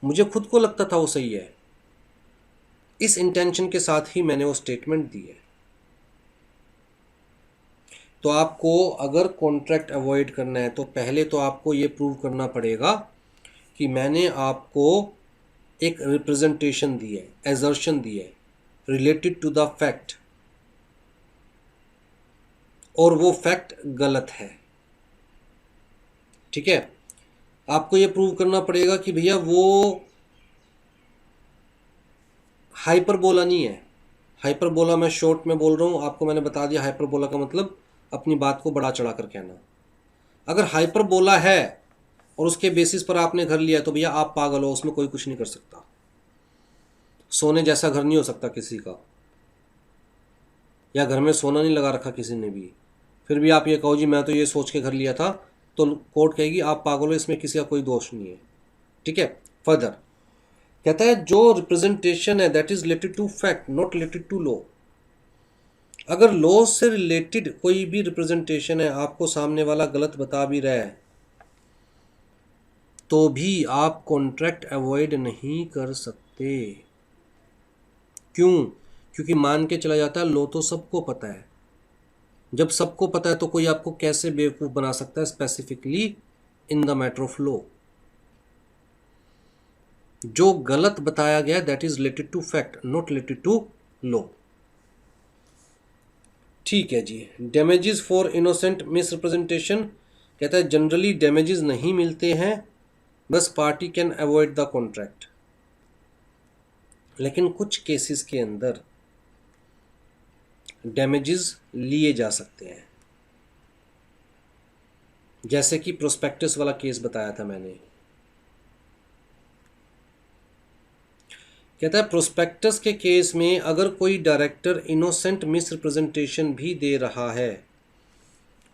मुझे खुद को लगता था वो सही है, इस इंटेंशन के साथ ही मैंने वो स्टेटमेंट दी है। तो आपको अगर कॉन्ट्रैक्ट अवॉइड करना है तो पहले तो आपको ये प्रूव करना पड़ेगा कि मैंने आपको एक रिप्रेजेंटेशन दी है, एजर्शन दी है रिलेटेड टू द फैक्ट, और वो फैक्ट गलत है। ठीक है, आपको ये प्रूव करना पड़ेगा कि भैया वो हाइपरबोला नहीं है। हाइपरबोला मैं शॉर्ट में बोल रहा हूँ, आपको मैंने बता दिया हाइपरबोला का मतलब अपनी बात को बढ़ा चढ़ा कर कहना। अगर हाइपरबोला है और उसके बेसिस पर आपने घर लिया तो भैया आप पागल हो, उसमें कोई कुछ नहीं कर सकता। सोने जैसा घर नहीं हो सकता किसी का, या घर में सोना नहीं लगा रखा किसी ने भी, फिर भी आप ये कहो जी मैं तो ये सोच के घर लिया था, तो कोर्ट कहेगी आप पागल हो, इसमें किसी का कोई दोष नहीं है। ठीक है, फर्दर कहता है जो रिप्रेजेंटेशन है that is related to fact not related to law. अगर लॉ से रिलेटेड कोई भी रिप्रेजेंटेशन है, आपको सामने वाला गलत बता भी रहा है, तो भी आप कॉन्ट्रैक्ट अवॉइड नहीं कर सकते। क्यों? क्योंकि मान के चला जाता है लॉ तो सबको पता है। जब सबको पता है तो कोई आपको कैसे बेवकूफ़ बना सकता है specifically in the matter of law. जो गलत बताया गया that is related to fact not related to law. ठीक है जी, डैमेजेस फॉर इनोसेंट मिसरिप्रेजेंटेशन कहता है जनरली डैमेजेस नहीं मिलते हैं, बस party can avoid the contract. लेकिन कुछ केसेस के अंदर डैमेजेस लिए जा सकते हैं, जैसे कि प्रोस्पेक्टस वाला केस बताया था मैंने। कहता है प्रोस्पेक्टस के केस में अगर कोई डायरेक्टर इनोसेंट मिसरिप्रेजेंटेशन भी दे रहा है,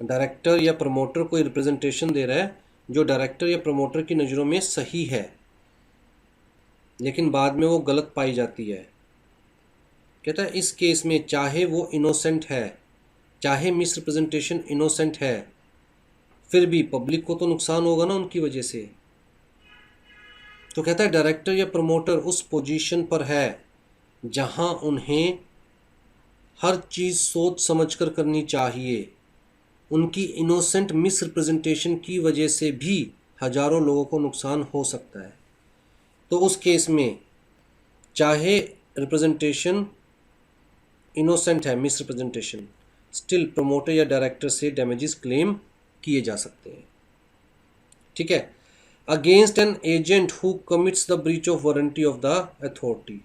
डायरेक्टर या प्रमोटर कोई रिप्रेजेंटेशन दे रहा है जो डायरेक्टर या प्रमोटर की नज़रों में सही है, लेकिन बाद में वो गलत पाई जाती है, कहता है इस केस में चाहे वो इनोसेंट है, चाहे मिसरिप्रेजेंटेशन इनोसेंट है, फिर भी पब्लिक को तो नुकसान होगा ना उनकी वजह से। तो कहता है डायरेक्टर या प्रमोटर उस पोजीशन पर है जहां उन्हें हर चीज़ सोच समझकर करनी चाहिए। उनकी इनोसेंट मिसरिप्रेजेंटेशन की वजह से भी हजारों लोगों को नुकसान हो सकता है। तो उस केस में चाहे रिप्रेजेंटेशन इनोसेंट है, मिसरिप्रेजेंटेशन, स्टिल प्रमोटर या डायरेक्टर से डैमेजेस क्लेम किए जा सकते हैं। ठीक है, against an agent who commits the breach of warranty of the authority.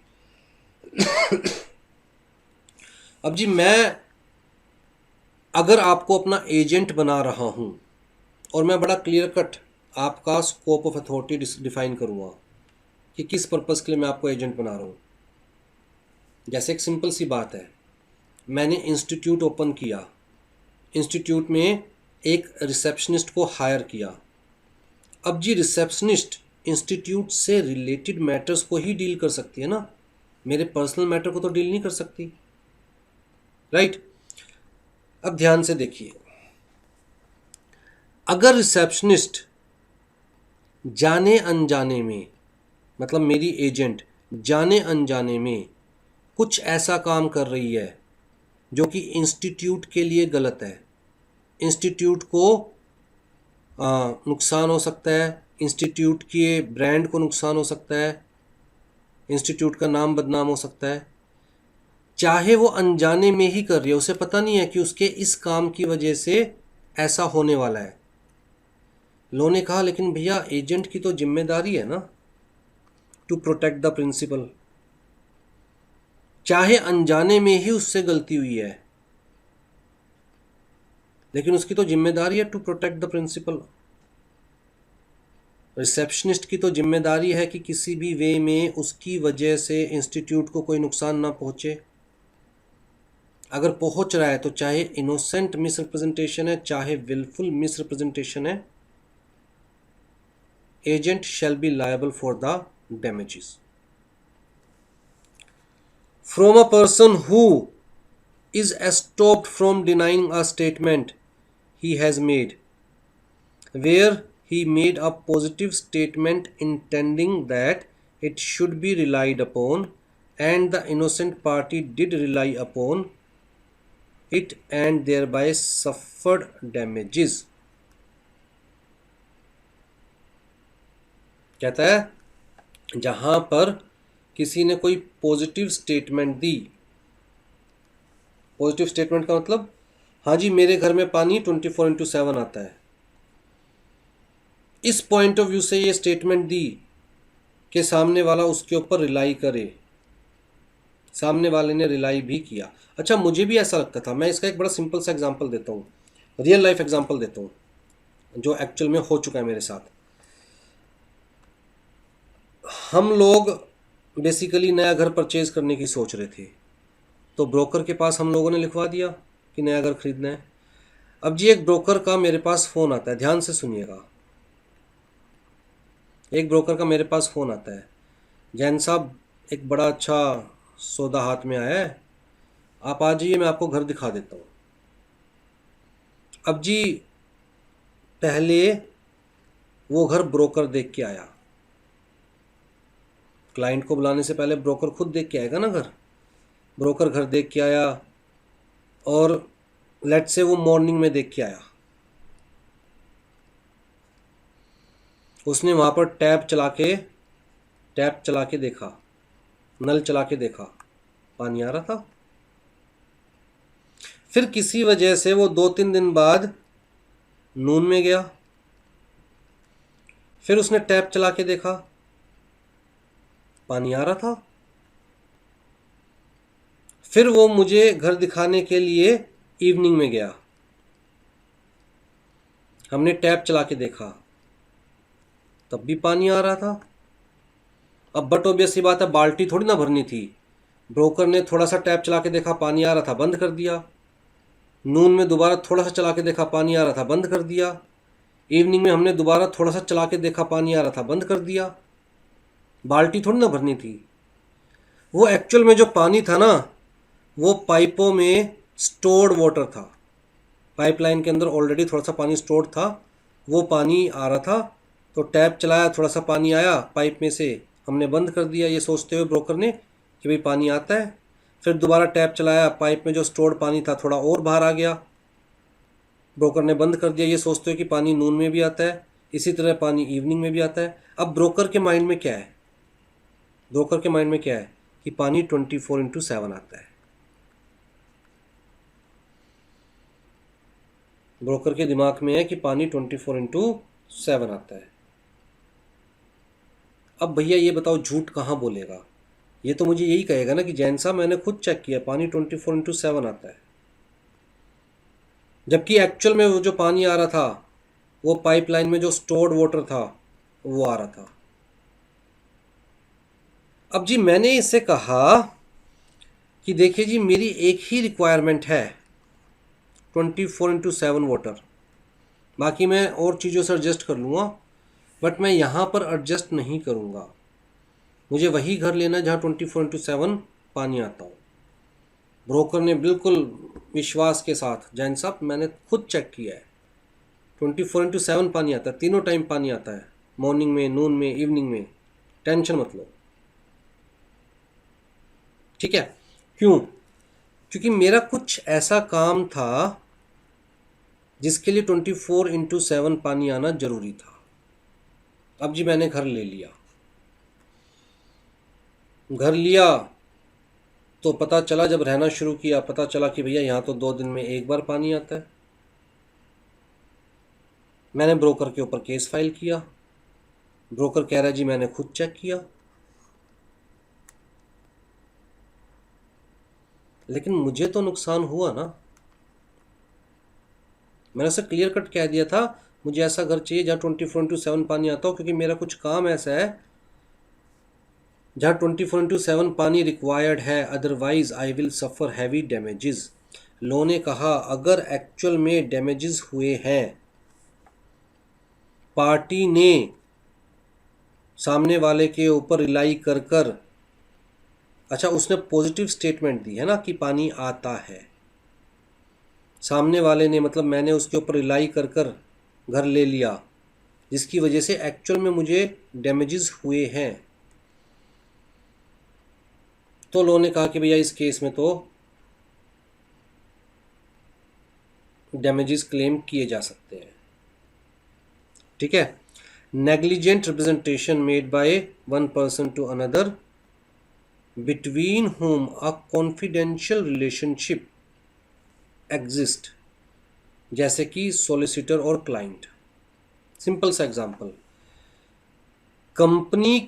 अब जी मैं अगर आपको अपना एजेंट बना रहा हूं और मैं बड़ा क्लियर कट आपका स्कोप ऑफ अथॉरिटी डिफाइन करूंगा कि किस पर्पस के लिए मैं आपको एजेंट बना रहा हूं। जैसे एक सिंपल सी बात है, मैंने इंस्टीट्यूट ओपन किया, इंस्टीट्यूट में एक रिसेप्शनिस्ट को हायर किया। अब जी रिसेप्शनिस्ट इंस्टीट्यूट से रिलेटेड मैटर्स को ही डील कर सकती है ना, मेरे पर्सनल मैटर को तो डील नहीं कर सकती, राइट? अब ध्यान से देखिए, अगर रिसेप्शनिस्ट जाने अनजाने में, मतलब मेरी एजेंट जाने अनजाने में कुछ ऐसा काम कर रही है जो कि इंस्टीट्यूट के लिए गलत है, इंस्टीट्यूट को नुकसान हो सकता है, इंस्टीट्यूट के ब्रांड को नुकसान हो सकता है, इंस्टीट्यूट का नाम बदनाम हो सकता है, चाहे वो अनजाने में ही कर रही है, उसे पता नहीं है कि उसके इस काम की वजह से ऐसा होने वाला है। लो ने कहा लेकिन भैया एजेंट की तो जिम्मेदारी है ना टू प्रोटेक्ट द प्रिंसिपल, चाहे अनजाने में ही उससे गलती हुई है, लेकिन उसकी तो जिम्मेदारी है to protect the principal. Receptionist की तो जिम्मेदारी है कि किसी भी वे में उसकी वजह से इंस्टीट्यूट को कोई नुकसान ना पहुंचे। अगर पहुंच रहा है तो चाहे इनोसेंट मिसरिप्रेजेंटेशन है चाहे विलफुल मिसरिप्रेजेंटेशन है, agent shall be liable for the damages. From a person who is stopped from denying a statement he has made, where he made a positive statement intending that it should be relied upon, and the innocent party did rely upon it and thereby suffered damages. कहता है जहां पर किसी ने कोई positive statement दी, positive statement का मतलब हाँ जी मेरे घर में पानी 24/7 आता है, इस पॉइंट ऑफ व्यू से ये स्टेटमेंट दी कि सामने वाला उसके ऊपर रिलाई करे, सामने वाले ने रिलाई भी किया। अच्छा मुझे भी ऐसा लगता था, मैं इसका एक बड़ा सिंपल सा एग्जांपल देता हूँ, रियल लाइफ एग्जांपल देता हूँ जो एक्चुअल में हो चुका है मेरे साथ। हम लोग बेसिकली नया घर परचेज करने की सोच रहे थे, तो ब्रोकर के पास हम लोगों ने लिखवा दिया कि नया घर खरीदना है। अब जी एक ब्रोकर का मेरे पास फ़ोन आता है, ध्यान से सुनिएगा, एक ब्रोकर का मेरे पास फ़ोन आता है, जैन साहब एक बड़ा अच्छा सौदा हाथ में आया है, आप आ जाइए मैं आपको घर दिखा देता हूँ। अब जी पहले वो घर ब्रोकर देख के आया, क्लाइंट को बुलाने से पहले ब्रोकर खुद देख के आएगा ना घर। ब्रोकर घर देख के आया और लेट से वो मॉर्निंग में देख के आया, उसने वहाँ पर टैप चला के देखा, नल चला के देखा, पानी आ रहा था। फिर किसी वजह से वो 2-3 दिन बाद नून में गया, फिर उसने टैप चला के देखा, पानी आ रहा था। फिर वो मुझे घर दिखाने के लिए इवनिंग में गया, हमने टैप चला के देखा, तब भी पानी आ रहा था। अब बट ऑब्वियस सी बात है, बाल्टी थोड़ी ना भरनी थी, ब्रोकर ने थोड़ा सा टैप चला के देखा, पानी आ रहा था, बंद कर दिया। नून में दोबारा थोड़ा सा चला के देखा, पानी आ रहा था, बंद कर दिया। इवनिंग में हमने दोबारा थोड़ा सा चला के देखा, पानी आ रहा था, बंद कर दिया। बाल्टी थोड़ी ना भरनी थी। वो एक्चुअल में जो पानी था ना, वो पाइपों में स्टोर्ड वाटर था, पाइपलाइन के अंदर ऑलरेडी थोड़ा सा पानी स्टोर्ड था, वो पानी आ रहा था। तो टैप चलाया, थोड़ा सा पानी आया पाइप में से, हमने बंद कर दिया ये सोचते हुए ब्रोकर ने कि भाई पानी आता है। फिर दोबारा टैप चलाया, पाइप में जो स्टोर्ड पानी था थोड़ा और बाहर आ गया, ब्रोकर ने बंद कर दिया ये सोचते हुए कि पानी नून में भी आता है, इसी तरह पानी इवनिंग में भी आता है। अब ब्रोकर के माइंड में क्या है, ब्रोकर के माइंड में क्या है कि पानी 24/7 आता है। ब्रोकर के दिमाग में है कि पानी 24/7 आता है। अब भैया ये बताओ झूठ कहाँ बोलेगा, ये तो मुझे यही कहेगा ना कि जैन साहब मैंने खुद चेक किया, पानी 24/7 आता है। जबकि एक्चुअल में वो जो पानी आ रहा था, वो पाइपलाइन में जो स्टोर्ड वाटर था वो आ रहा था। अब जी मैंने इससे कहा कि देखिए जी मेरी एक ही रिक्वायरमेंट है, 24/7 वाटर, बाकी मैं और चीज़ों से एडजस्ट कर लूँगा, बट मैं यहाँ पर एडजस्ट नहीं करूँगा, मुझे वही घर लेना जहाँ 24/7 पानी आता हो। ब्रोकर ने बिल्कुल विश्वास के साथ, जैन साहब मैंने खुद चेक किया है, 24/7 पानी आता है, तीनों टाइम पानी आता है, मॉर्निंग में, नून में, इवनिंग में, टेंशन मत लो। ठीक है, क्यों? क्योंकि मेरा कुछ ऐसा काम था जिसके लिए 24/7 पानी आना जरूरी था। अब जी मैंने घर ले लिया, घर लिया तो पता चला, जब रहना शुरू किया पता चला कि भैया यहाँ तो 2 दिन में एक बार पानी आता है। मैंने ब्रोकर के ऊपर केस फाइल किया, ब्रोकर कह रहा है जी मैंने खुद चेक किया, लेकिन मुझे तो नुकसान हुआ ना। मैंने उसे क्लियर कट कह दिया था मुझे ऐसा घर चाहिए जहाँ 24/7 पानी आता हो, क्योंकि मेरा कुछ काम ऐसा है जहाँ 24/7 पानी रिक्वायर्ड है, otherwise I will suffer heavy damages. Law ने कहा अगर एक्चुअल में डैमेजेस हुए हैं, पार्टी ने सामने वाले के ऊपर रिलाई कर कर अच्छा, उसने पॉजिटिव स्टेटमेंट दी है ना कि पानी आता है, सामने वाले ने मतलब मैंने उसके ऊपर रिलाई कर कर घर ले लिया, जिसकी वजह से एक्चुअल में मुझे डैमेजेस हुए हैं। तो लोगों ने कहा कि भैया इस केस में तो डैमेजेस क्लेम किए जा सकते हैं। ठीक है। Negligent representation made by one person to another between whom a confidential relationship exist, जैसे कि सोलिसिटर और क्लाइंट। सिंपल सा एग्जांपल, कंपनी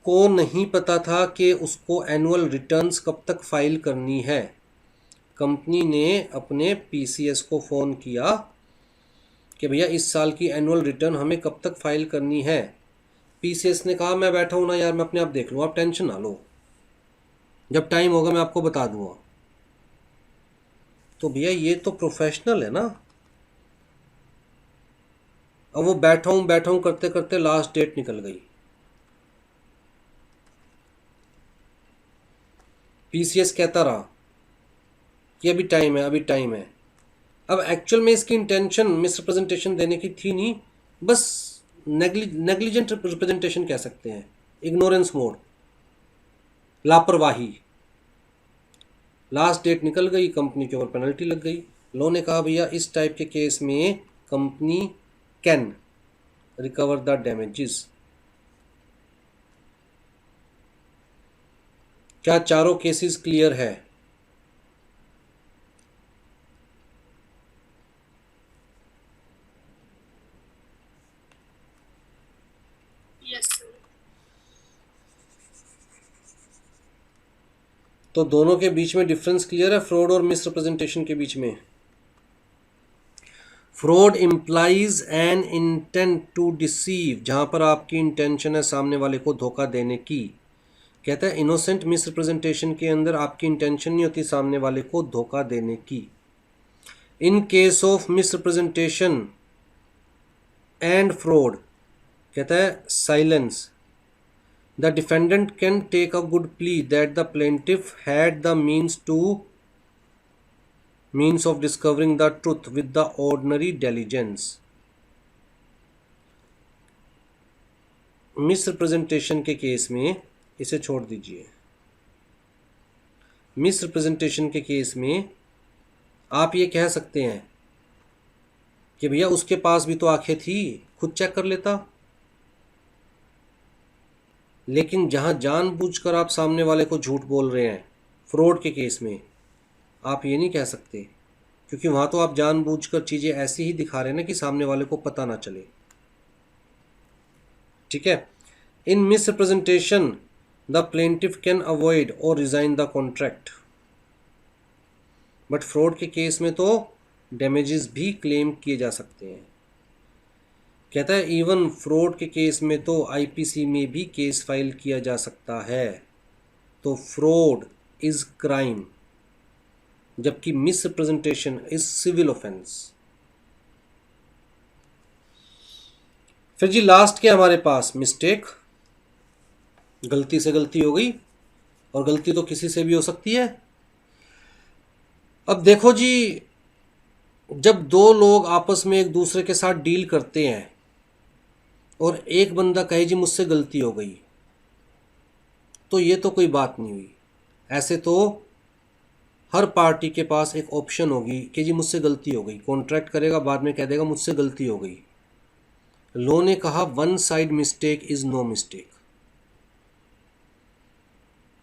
को नहीं पता था कि उसको एनुअल रिटर्न्स कब तक फाइल करनी है। कंपनी ने अपने पीसीएस को फ़ोन किया कि भैया इस साल की एनुअल रिटर्न हमें कब तक फाइल करनी है। पीसीएस ने कहा मैं बैठा हूँ ना यार, मैं अपने आप देख लूँ, आप टेंशन ना लो, जब टाइम होगा मैं आपको बता दूंगा। तो भैया ये तो प्रोफेशनल है ना। अब वो बैठा हूँ करते करते लास्ट डेट निकल गई, पीसीएस कहता रहा कि अभी टाइम है, अभी टाइम है। अब एक्चुअल में इसकी इंटेंशन मिसरिप्रेजेंटेशन देने की थी नहीं, बस नेग्लिजेंट रिप्रेजेंटेशन कह सकते हैं, इग्नोरेंस मोड, लापरवाही। लास्ट डेट निकल गई, कंपनी के ऊपर पेनल्टी लग गई। लो ने कहा भैया इस टाइप के केस में company can recover the damages. क्या चारों केसेस क्लियर है? Yes sir. तो दोनों के बीच में डिफरेंस क्लियर है, फ्रॉड और मिसरिप्रेजेंटेशन के बीच में। Fraud implies an intent to deceive, जहां पर आपकी इंटेंशन है सामने वाले को धोखा देने की। कहता है इनोसेंट मिसरिप्रेजेंटेशन के अंदर आपकी इंटेंशन नहीं होती सामने वाले को धोखा देने की। In case of misrepresentation and fraud, कहता है silence, the defendant can take a good plea that the plaintiff had the means of discovering the truth with the ordinary diligence। Misrepresentation के केस में इसे छोड़ दीजिए। मिसरिप्रेजेंटेशन के case में आप ये कह सकते हैं कि भैया उसके पास भी तो आंखें थी, खुद चेक कर लेता। लेकिन जहां जानबूझकर आप सामने वाले को झूठ बोल रहे हैं फ्रॉड के केस में, आप ये नहीं कह सकते, क्योंकि वहां तो आप जानबूझकर चीजें ऐसी ही दिखा रहे हैं ना कि सामने वाले को पता ना चले। ठीक है। In misrepresentation the plaintiff can avoid और rescind the contract, but fraud के केस में तो डैमेजेस भी क्लेम किए जा सकते हैं। कहता है इवन फ्रॉड के केस में तो आईपीसी में भी केस फाइल किया जा सकता है। तो फ्रॉड इज क्राइम, जबकि मिसरिप्रेजेंटेशन इज सिविल ऑफेंस। फिर जी लास्ट क्या हमारे पास, मिस्टेक। गलती से गलती हो गई, और गलती तो किसी से भी हो सकती है। अब देखो जी, जब दो लोग आपस में एक दूसरे के साथ डील करते हैं और एक बंदा कहे जी मुझसे गलती हो गई, तो ये तो कोई बात नहीं हुई। ऐसे तो हर पार्टी के पास एक ऑप्शन होगी कि जी मुझसे गलती हो गई, कॉन्ट्रैक्ट करेगा, बाद में कह देगा मुझसे गलती हो गई। लॉ ने कहा one side mistake is no mistake.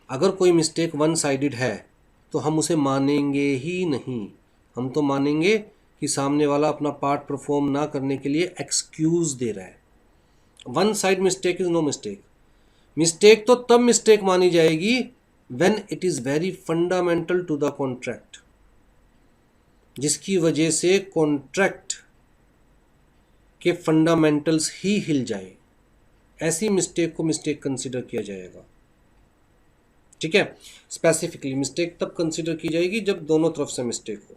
अगर कोई मिस्टेक वन साइडेड है तो हम उसे मानेंगे ही नहीं। हम तो मानेंगे कि सामने वाला अपना पार्ट परफॉर्म ना करने के लिए एक्सक्यूज दे रहा है। One side mistake is no mistake. Mistake तो तब मिस्टेक मानी जाएगी when it is very fundamental to the contract, जिसकी वजह से कॉन्ट्रैक्ट के फंडामेंटल्स ही हिल जाए। ऐसी मिस्टेक को मिस्टेक कंसिडर किया जाएगा। ठीक है। स्पेसिफिकली मिस्टेक तब कंसिडर की जाएगी जब दोनों तरफ से मिस्टेक हो।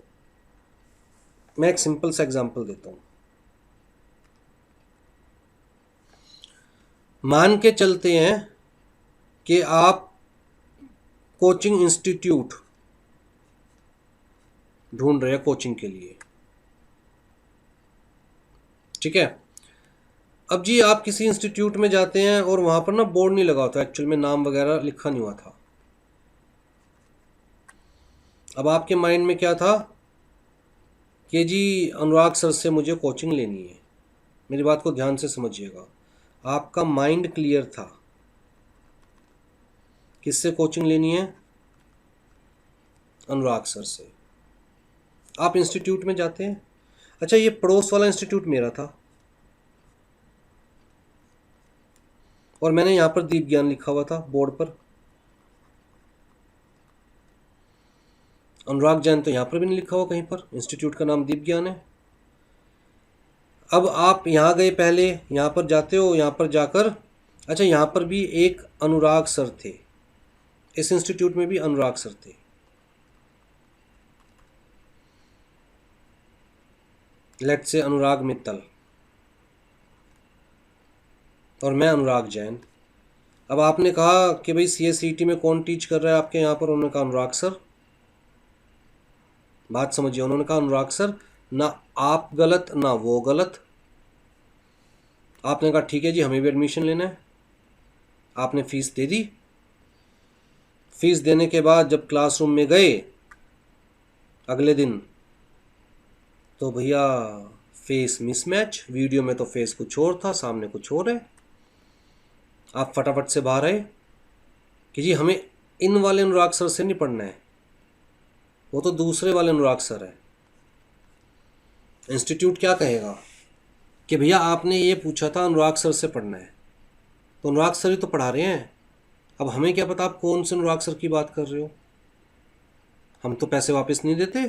मैं एक सिंपल सा एग्जांपल देता हूं। मान के चलते हैं कि आपको कोचिंग इंस्टीट्यूट ढूंढ रहे हैं कोचिंग के लिए, ठीक है। अब जी आप किसी इंस्टीट्यूट में जाते हैं और वहां पर ना बोर्ड नहीं लगा होता, एक्चुअल में नाम वगैरह लिखा नहीं हुआ था। अब आपके माइंड में क्या था कि जी अनुराग सर से मुझे कोचिंग लेनी है। मेरी बात को ध्यान से समझिएगा, आपका माइंड क्लियर था। किससे कोचिंग लेनी है? अनुराग सर से। आप इंस्टीट्यूट में जाते हैं, अच्छा ये पड़ोस वाला इंस्टीट्यूट मेरा था और मैंने यहाँ पर दीप ज्ञान लिखा हुआ था बोर्ड पर। अनुराग जैन तो यहाँ पर भी नहीं लिखा हुआ कहीं पर, इंस्टीट्यूट का नाम दीप ज्ञान है। अब आप यहाँ गए, पहले यहाँ पर जाते हो, यहाँ पर जाकर अच्छा यहाँ पर भी एक अनुराग सर थे, इस इंस्टीट्यूट में भी अनुराग सर थे। लेट्स से अनुराग मित्तल और मैं अनुराग जैन। अब आपने कहा कि भाई CSET में कौन टीच कर रहा है आपके यहाँ पर? उन्होंने कहा अनुराग सर। बात समझिए, उन्होंने कहा अनुराग सर, ना आप गलत ना वो गलत। आपने कहा ठीक है जी, हमें भी एडमिशन लेना है। आपने फीस दे दी। फीस देने के बाद जब क्लासरूम में गए अगले दिन, तो भैया फेस मिसमैच। वीडियो में तो फेस कुछ और था, सामने कुछ और है। आप फटाफट से बाहर आए कि जी हमें इन वाले अनुराग सर से नहीं पढ़ना है, वो तो दूसरे वाले अनुराग सर है। इंस्टीट्यूट क्या कहेगा कि भैया आपने ये पूछा था अनुराग सर से पढ़ना है, तो अनुराग सर ही तो पढ़ा रहे हैं। अब हमें क्या पता आप कौन से अनुराग सर की बात कर रहे हो, हम तो पैसे वापस नहीं देते।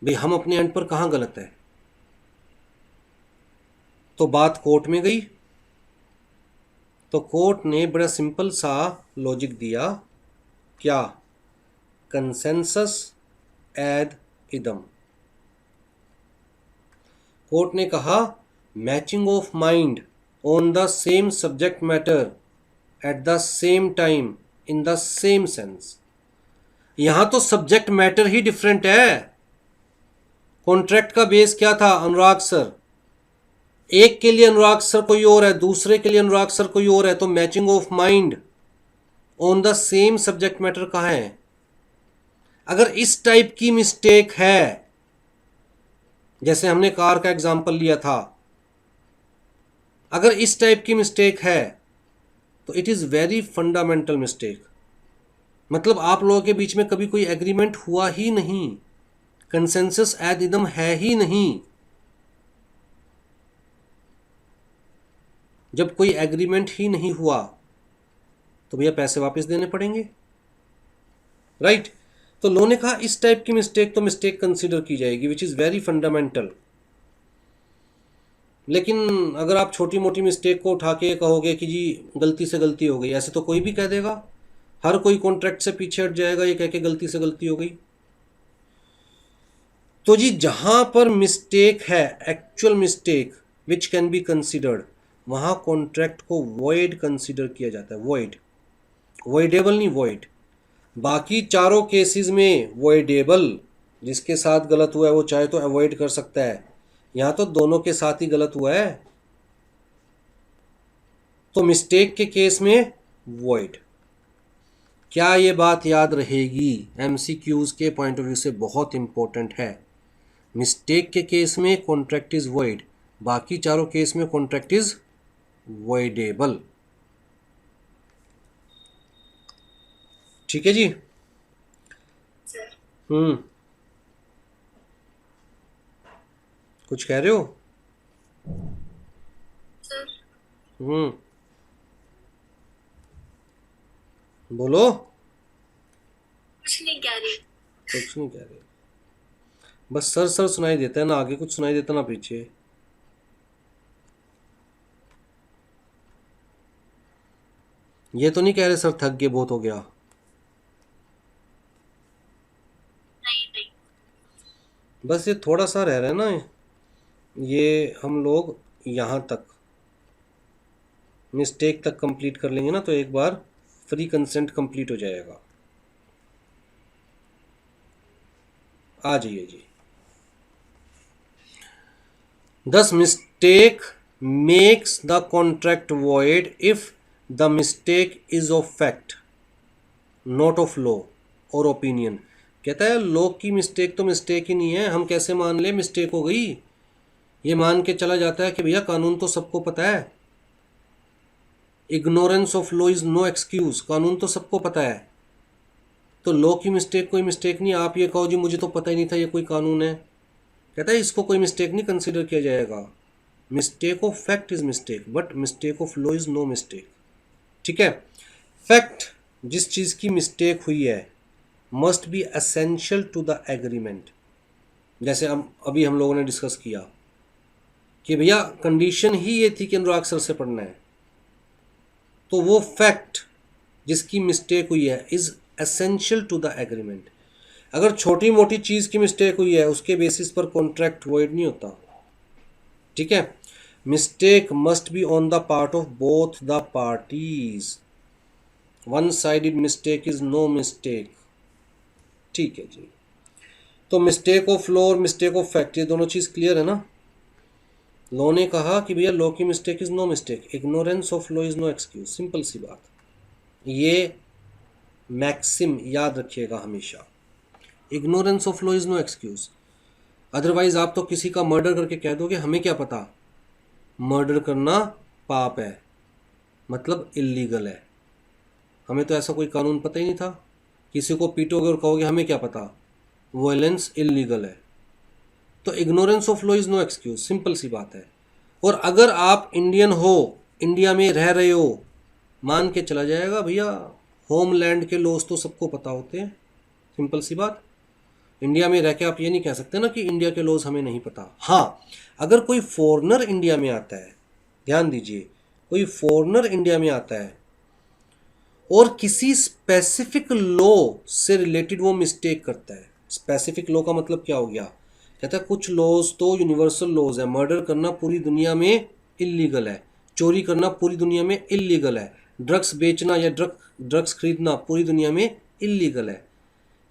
भाई हम अपने एंड पर कहाँ गलत है? तो बात कोर्ट में गई, तो कोर्ट ने बड़ा सिंपल सा लॉजिक दिया, क्या? कंसेंसस एड इदम। कोर्ट ने कहा matching of mind on the same subject matter at the same time in the same sense. यहां तो सब्जेक्ट मैटर ही डिफरेंट है। कॉन्ट्रैक्ट का बेस क्या था? अनुराग सर। एक के लिए अनुराग सर कोई और है, दूसरे के लिए अनुराग सर कोई और है, तो matching of mind on the same subject matter कहाँ है? अगर इस टाइप की मिस्टेक है, जैसे हमने कार का एग्जांपल लिया था, अगर इस टाइप की मिस्टेक है तो it is very fundamental mistake. मतलब आप लोगों के बीच में कभी कोई एग्रीमेंट हुआ ही नहीं, कंसेंसस एड इदम है ही नहीं। जब कोई एग्रीमेंट ही नहीं हुआ तो भैया पैसे वापस देने पड़ेंगे, राइट? तो लॉ ने कहा इस टाइप की मिस्टेक तो मिस्टेक कंसीडर की जाएगी, विच इज वेरी फंडामेंटल। लेकिन अगर आप छोटी मोटी मिस्टेक को उठा के कहोगे कि जी गलती से गलती हो गई, ऐसे तो कोई भी कह देगा, हर कोई कॉन्ट्रैक्ट से पीछे हट जाएगा ये कह के गलती से गलती हो गई। तो जी जहां पर मिस्टेक है, actual mistake which can be considered, वहां कॉन्ट्रैक्ट को वॉइड कंसिडर किया जाता है। वॉइड, वॉइडेबल नहीं, वॉइड। बाकी चारों केसेस में वॉइडेबल, जिसके साथ गलत हुआ है वो चाहे तो अवॉइड कर सकता है, यहां तो दोनों के साथ ही गलत हुआ है, तो मिस्टेक के केस में वॉइड। क्या ये बात याद रहेगी? MCQs के पॉइंट ऑफ व्यू से बहुत इंपॉर्टेंट है। मिस्टेक के केस में कॉन्ट्रैक्ट इज वॉइड, बाकी चारों केस में कॉन्ट्रैक्ट इज वॉइडेबल। ठीक है जी? सर। कुछ कह रहे हो? सर। बोलो। कुछ नहीं कह रही। कुछ नहीं कह रहे, बस सर सर सुनाई देता है ना, आगे कुछ सुनाई देता ना पीछे। ये तो नहीं कह रहे सर थक गए, बहुत हो गया। नहीं नहीं। बस ये थोड़ा सा रह रहा है ना, ये हम लोग यहाँ तक मिस्टेक तक कंप्लीट कर लेंगे ना, तो एक बार फ्री कंसेंट कंप्लीट हो जाएगा। आ जाइए जी। Thus mistake makes the contract void if the mistake is of fact not of law or opinion। कहता है लॉ की मिस्टेक तो मिस्टेक ही नहीं है, हम कैसे मान ले मिस्टेक हो गई। ये मान के चला जाता है कि भैया कानून तो सबको पता है। Ignorance of law is no excuse, कानून तो सबको पता है, तो लॉ की मिस्टेक कोई मिस्टेक नहीं। आप ये कहो जी मुझे तो पता ही नहीं था ये कोई कानून है, कहता है इसको कोई मिस्टेक नहीं कंसीडर किया जाएगा। Mistake of fact is mistake but mistake of law is no mistake. ठीक है, फैक्ट जिस चीज़ की मिस्टेक हुई है must be essential to the agreement. जैसे अभी हम लोगों ने डिस्कस किया कि भैया कंडीशन ही ये थी कि अनुराग सर से पढ़ना है, तो वो फैक्ट जिसकी मिस्टेक हुई है is essential to the agreement. अगर छोटी मोटी चीज़ की मिस्टेक हुई है उसके बेसिस पर कॉन्ट्रैक्ट वॉइड नहीं होता। ठीक है, mistake must be on the part of both the parties, one sided mistake is no mistake. ठीक है जी, तो मिस्टेक ऑफ लॉ और मिस्टेक ऑफ फैक्ट ये दोनों चीज़ क्लियर है ना। लॉ ने कहा कि भैया लॉ की mistake is no mistake, ignorance of law is no excuse, simple सी बात। ये मैक्सिम याद रखिएगा हमेशा, ignorance of law is no excuse. Otherwise आप तो किसी का मर्डर करके कह दोगे हमें क्या पता, मर्डर करना पाप है, मतलब इल्लीगल है, हमें तो ऐसा कोई कानून पता ही नहीं था। किसी को पीटोगे और कहोगे हमें क्या पता, वायलेंस इल्लीगल है। तो ignorance of law is no excuse, simple सी बात है। और अगर आप इंडियन हो, इंडिया में रह रहे हो, मान के चला जाएगा भैया होमलैंड के लॉज तो सबको पता होते हैं, सिंपल सी बात। इंडिया में रह के आप ये नहीं कह सकते ना कि इंडिया के लॉज हमें नहीं पता। हाँ, अगर कोई फॉरेनर इंडिया में आता है, ध्यान दीजिए, कोई फॉरेनर इंडिया में आता है और किसी स्पेसिफिक लॉ से रिलेटेड वो मिस्टेक करता है। स्पेसिफिक लॉ का मतलब क्या हो गया, कहता है कुछ लॉज तो यूनिवर्सल लॉज है, मर्डर करना पूरी दुनिया में इल्लीगल है, चोरी करना पूरी दुनिया में इल्लीगल है, ड्रग्स बेचना या ड्रग्स खरीदना पूरी दुनिया में इल्लीगल है।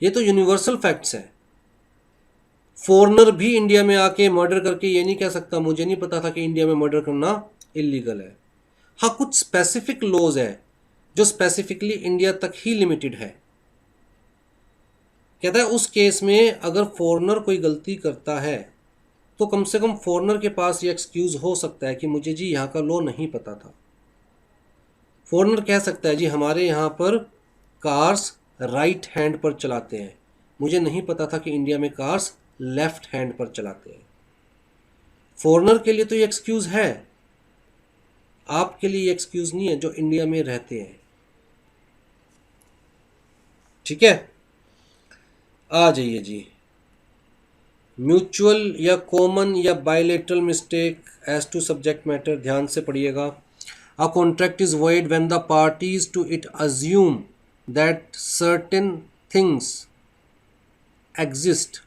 ये तो यूनिवर्सल फैक्ट्स हैं। फॉरेनर भी इंडिया में आके मर्डर करके ये नहीं कह सकता मुझे नहीं पता था कि इंडिया में मर्डर करना इल्लीगल है। हाँ, कुछ स्पेसिफिक लॉज है जो स्पेसिफिकली इंडिया तक ही लिमिटेड है। कहता है उस केस में अगर फॉरेनर कोई गलती करता है तो कम से कम फॉरेनर के पास ये एक्सक्यूज हो सकता है कि मुझे जी यहाँ का लॉ नहीं पता था। फॉरेनर कह सकता है जी हमारे यहाँ पर कार्स राइट हैंड पर चलाते हैं, मुझे नहीं पता था कि इंडिया में कार्स लेफ्ट हैंड पर चलाते हैं। फॉरेनर के लिए तो ये एक्सक्यूज है, आपके लिए ये एक्सक्यूज नहीं है जो इंडिया में रहते हैं। ठीक है, आ जाइए जी। म्यूचुअल या कॉमन या bilateral mistake as to subject matter, ध्यान से पढ़िएगा। A contract is void when the parties to it assume that certain things exist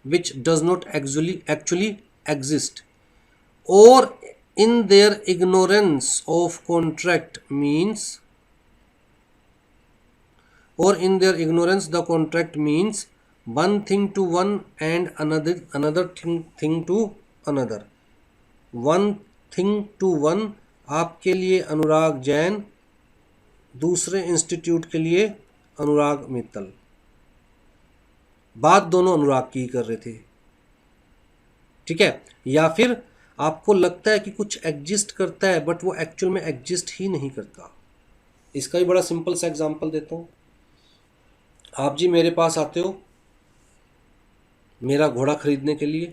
which does not actually exist, or in their ignorance of contract means, or in their ignorance the contract means one thing to one and another thing to another। one thing to one आपके लिए अनुराग जैन, दूसरे institute के लिए अनुराग मित्तल, बात दोनों अनुराग की कर रहे थे। ठीक है, या फिर आपको लगता है कि कुछ एग्जिस्ट करता है बट वो एक्चुअल में एग्जिस्ट ही नहीं करता। इसका भी बड़ा सिंपल सा एग्जांपल देता हूँ। आप जी मेरे पास आते हो मेरा घोड़ा खरीदने के लिए,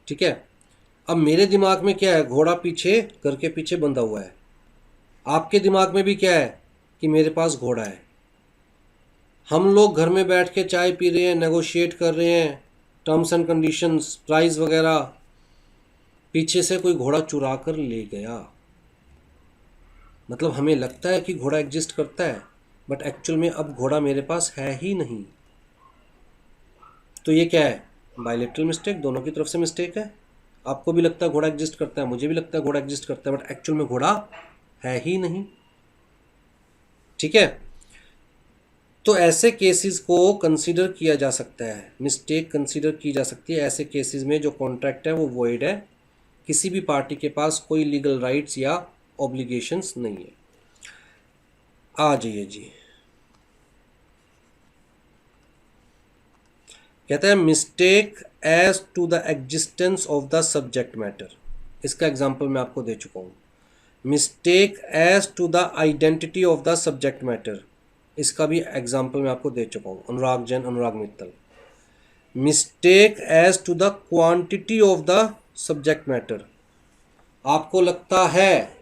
ठीक है। अब मेरे दिमाग में क्या है, घोड़ा पीछे घर के पीछे बंधा हुआ है। आपके दिमाग में भी क्या है कि मेरे पास घोड़ा है। हम लोग घर में बैठ के चाय पी रहे हैं, नेगोशिएट कर रहे हैं, टर्म्स एंड कंडीशंस, प्राइस वगैरह, पीछे से कोई घोड़ा चुरा कर ले गया। मतलब हमें लगता है कि घोड़ा एग्जिस्ट करता है बट एक्चुअल में अब घोड़ा मेरे पास है ही नहीं। तो ये क्या है, बायलेटरल मिस्टेक, दोनों की तरफ से मिस्टेक है। आपको भी लगता है घोड़ा एग्जिस्ट करता है, मुझे भी लगता है घोड़ा एग्जिस्ट करता है बट एक्चुअल में घोड़ा है ही नहीं। ठीक है, तो ऐसे केसेस को कंसीडर किया जा सकता है, मिस्टेक कंसीडर की जा सकती है ऐसे केसेस में जो कॉन्ट्रैक्ट है वो वॉइड है, किसी भी पार्टी के पास कोई लीगल राइट्स या ऑब्लिगेशंस नहीं है। आ जाइए जी, कहता है mistake as to the existence of the subject matter. इसका एग्जांपल मैं आपको दे चुका हूँ। Mistake as to the identity of the subject matter, इसका भी एग्जांपल मैं आपको दे चुका हूँ, Anurag Jain, Anurag Mittal. Mistake as to the quantity of the subject matter, आपको लगता है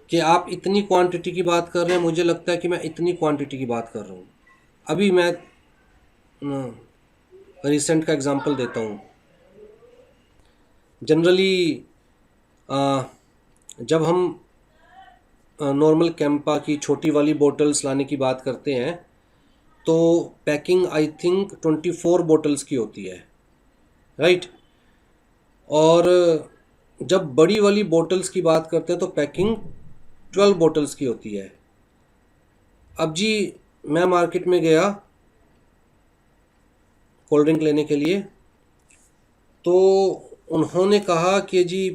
कि आप इतनी क्वांटिटी की बात कर रहे हैं, मुझे लगता है कि मैं इतनी क्वांटिटी की बात कर रहा हूँ। अभी मैं रिसेंट का एग्जांपल देता हूँ। जनरली जब हम नॉर्मल कैंपा की छोटी वाली बोतल्स लाने की बात करते हैं तो पैकिंग आई थिंक 24 बोतल्स की होती है, राइट। और जब बड़ी वाली बोतल्स की बात करते हैं तो पैकिंग 12 बोतल्स की होती है। अब जी मैं मार्केट में गया कोल्ड ड्रिंक लेने के लिए, तो उन्होंने कहा कि जी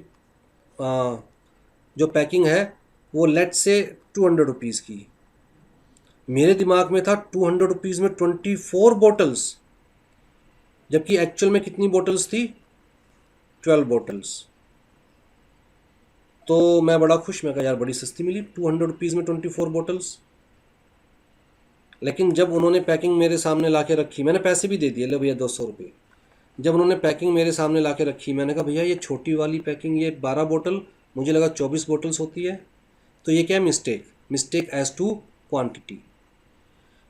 जो पैकिंग है वो लेट से 200 रुपीज़ की। मेरे दिमाग में था 200 रुपीज़ में 24 बोतल्स, जबकि एक्चुअल में कितनी बोतल्स थी? 12 बोतल्स। तो मैं बड़ा खुश, मैं कहा यार बड़ी सस्ती मिली, 200 रुपीज़ में 24 बोतल्स। लेकिन जब उन्होंने पैकिंग मेरे सामने ला के रखी, मैंने पैसे भी दे दिए, ले भैया 200 रुपये। जब उन्होंने पैकिंग मेरे सामने ला के रखी, मैंने कहा भैया ये छोटी वाली पैकिंग, ये 12 बोतल, मुझे लगा 24 बोतल्स होती है। तो ये क्या है? Mistake, mistake as to quantity.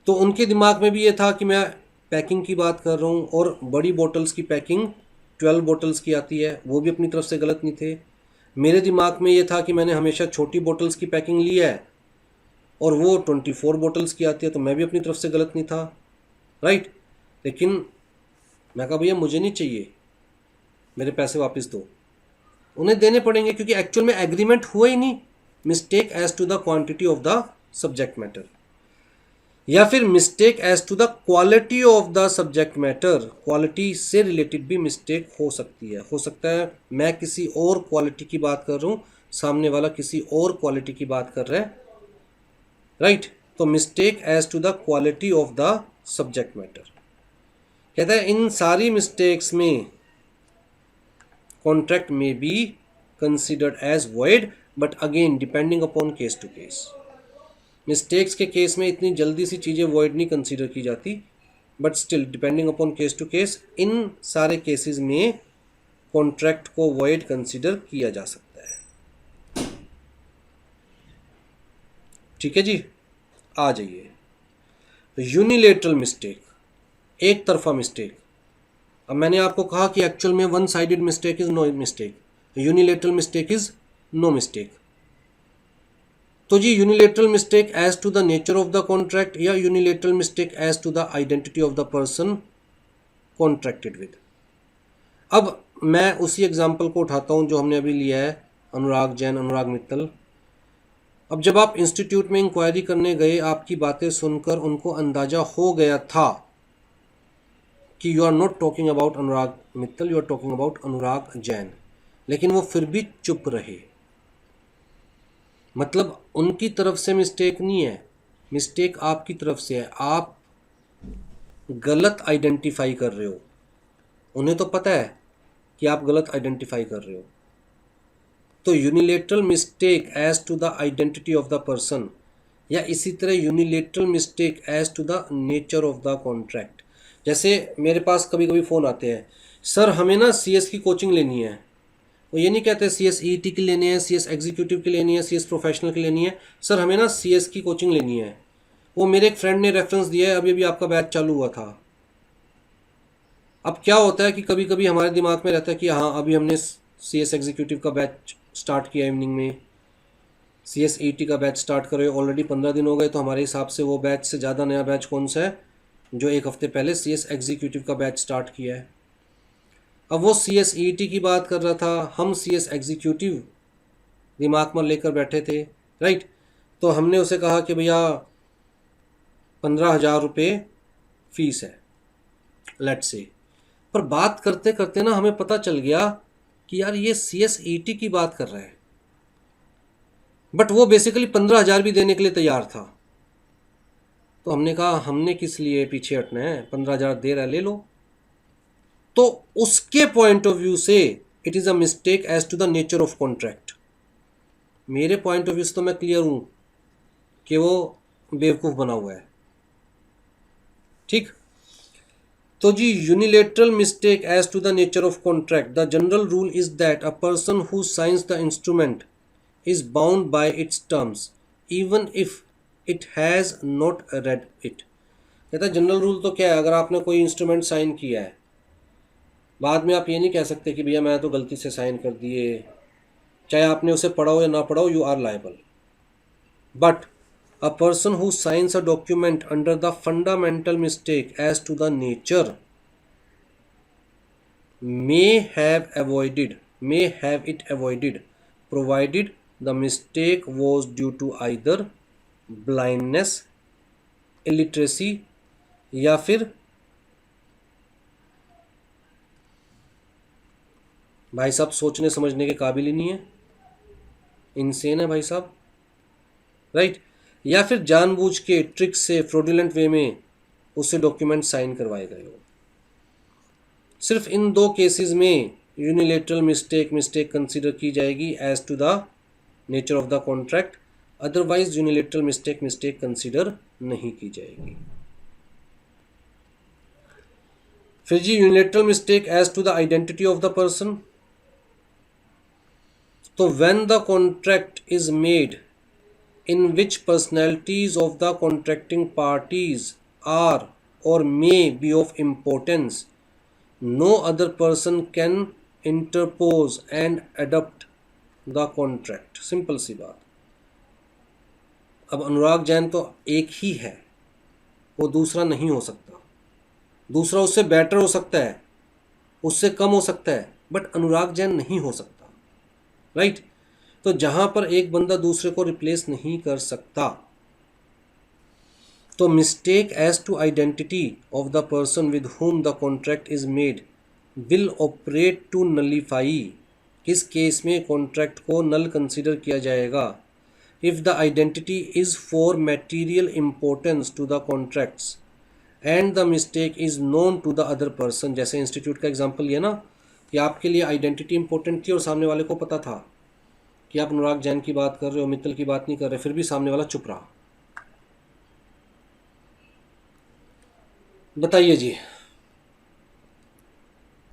तो उनके दिमाग में भी ये था कि मैं पैकिंग की बात कर रहा हूँ और बड़ी बोतल्स की पैकिंग 12 बोतल्स की आती है, वो भी अपनी तरफ से गलत नहीं थे। मेरे दिमाग में ये था कि मैंने हमेशा छोटी बोतल्स की पैकिंग ली है और वो 24 बोतल्स की आती है, तो मैं भी अपनी तरफ से गलत नहीं था, राइट। लेकिन मैं कहा भैया मुझे नहीं चाहिए, मेरे पैसे वापस दो। उन्हें देने पड़ेंगे क्योंकि एक्चुअल में एग्रीमेंट हुआ ही नहीं। Mistake as to the quantity of the subject matter, या फिर mistake as to the quality of the subject matter. Quality से रिलेटेड भी मिस्टेक हो सकती है। हो सकता है मैं किसी और क्वालिटी की बात कर रहा हूँ, सामने वाला किसी और क्वालिटी की बात कर रहा है, राइट। तो mistake as to the quality of the subject matter. कहता है इन सारी मिस्टेक्स में कॉन्ट्रैक्ट में be considered as void, but again depending upon case to case. Mistakes के केस में इतनी जल्दी सी चीज़ें वॉइड नहीं कंसीडर की जाती, but still depending upon case to case इन सारे केसेस में कॉन्ट्रैक्ट को वॉइड कंसीडर किया जा सकता है। ठीक है जी, आ जाइए। यूनिलेटरल मिस्टेक, एक तरफा मिस्टेक। अब मैंने आपको कहा कि एक्चुअल में one sided mistake is no mistake, unilateral mistake is no mistake. तो जी unilateral mistake as to the nature of the contract या unilateral mistake as to the identity of the person contracted with. अब मैं उसी example को उठाता हूं जो हमने अभी लिया है, अनुराग जैन, अनुराग मित्तल। अब जब आप इंस्टीट्यूट में इंक्वायरी करने गए, आपकी बातें सुनकर उनको अंदाजा हो गया था कि you are not talking about Anurag Mittal, you are talking about Anurag Jain, लेकिन वो फिर भी चुप रहे। मतलब उनकी तरफ से मिस्टेक नहीं है, मिस्टेक आपकी तरफ से है। आप गलत आइडेंटिफाई कर रहे हो, उन्हें तो पता है कि आप गलत आइडेंटिफाई कर रहे हो। तो unilateral mistake as to the identity of the person, या इसी तरह unilateral mistake as to the nature of the contract. जैसे मेरे पास कभी कभी फ़ोन आते हैं, सर हमें ना CS की कोचिंग लेनी है। वो ये नहीं कहते CS EET की लेनी है, CS एग्जीक्यूटिव की लेनी है, CS प्रोफेशनल की लेनी है, सर हमें ना CS की कोचिंग लेनी है। वो मेरे एक फ्रेंड ने रेफरेंस दिया है, अभी अभी आपका बैच चालू हुआ था। अब क्या होता है कि कभी कभी हमारे दिमाग में रहता है कि हाँ अभी हमने CS एग्जीक्यूटिव का बैच स्टार्ट किया इवनिंग में, CS EET का बैच स्टार्ट करे, ऑलरेडी 15 दिन हो गए, तो हमारे हिसाब से वो बैच से ज़्यादा नया बैच कौन सा है जो एक हफ्ते पहले CS एग्जीक्यूटिव का बैच स्टार्ट किया है। अब वो CS EET की बात कर रहा था, हम CS एग्जीक्यूटिव दिमाग में लेकर बैठे थे, राइट। तो हमने उसे कहा कि भैया 15,000 रुपये फीस है, लेट्स से। पर बात करते करते ना हमें पता चल गया कि यार ये CSET की बात कर रहा है, बट वो बेसिकली 15,000 भी देने के लिए तैयार था। तो हमने कहा हमने किस लिए पीछे हटना है, 15,000 दे रहा है, ले लो। तो उसके पॉइंट ऑफ व्यू से it is a mistake as to the nature of contract. मेरे पॉइंट ऑफ व्यू से तो मैं क्लियर हूँ कि वो बेवकूफ़ बना हुआ है। ठीक, तो जी unilateral mistake as to the nature of contract, the general rule is that a person who signs the instrument is bound by its terms even if it has not read it। कहता है general rule तो क्या है, अगर आपने कोई instrument sign किया है, बाद में आप ये नहीं कह सकते कि भैया मैं तो गलती से साइन कर दिए, चाहे आपने उसे पढ़ा हो या ना पढ़ा हो, you are liable. But a person who signs a document under the fundamental mistake as to the nature may have it avoided provided the mistake was due to either blindness, illiteracy या फिर भाई साहब सोचने समझने के काबिल ही नहीं है, इनसेन है भाई साहब, राइट। या फिर जानबूझ के ट्रिक से फ्रॉडुलेंट वे में उससे डॉक्यूमेंट साइन करवाए गए हो। सिर्फ इन दो केसेस में यूनिलेटरल मिस्टेक कंसीडर की जाएगी as to the nature of the contract, otherwise unilateral mistake consider नहीं की जाएगी। फिर जी unilateral mistake as to the identity of the person, तो when the contract is made in which personalities of the contracting parties are or may be of importance, no other person can interpose and adopt the contract। Simple सी बात। अब अनुराग जैन तो एक ही है, वो दूसरा नहीं हो सकता। दूसरा उससे बेटर हो सकता है, उससे कम हो सकता है, बट अनुराग जैन नहीं हो सकता, राइट। तो जहां पर एक बंदा दूसरे को रिप्लेस नहीं कर सकता, तो mistake as to identity of the person with whom the contract is made will operate to nullify. किस केस में कॉन्ट्रैक्ट को नल कंसीडर किया जाएगा? If the identity is for material importance to the contracts and the mistake is known to the other person. जैसे institute का example लिया ना कि आपके लिए आइडेंटिटी इंपॉर्टेंट थी और सामने वाले को पता था कि आप अनुराग जैन की बात कर रहे हो, मित्तल की बात नहीं कर रहे, फिर भी सामने वाला चुप रहा। बताइए जी।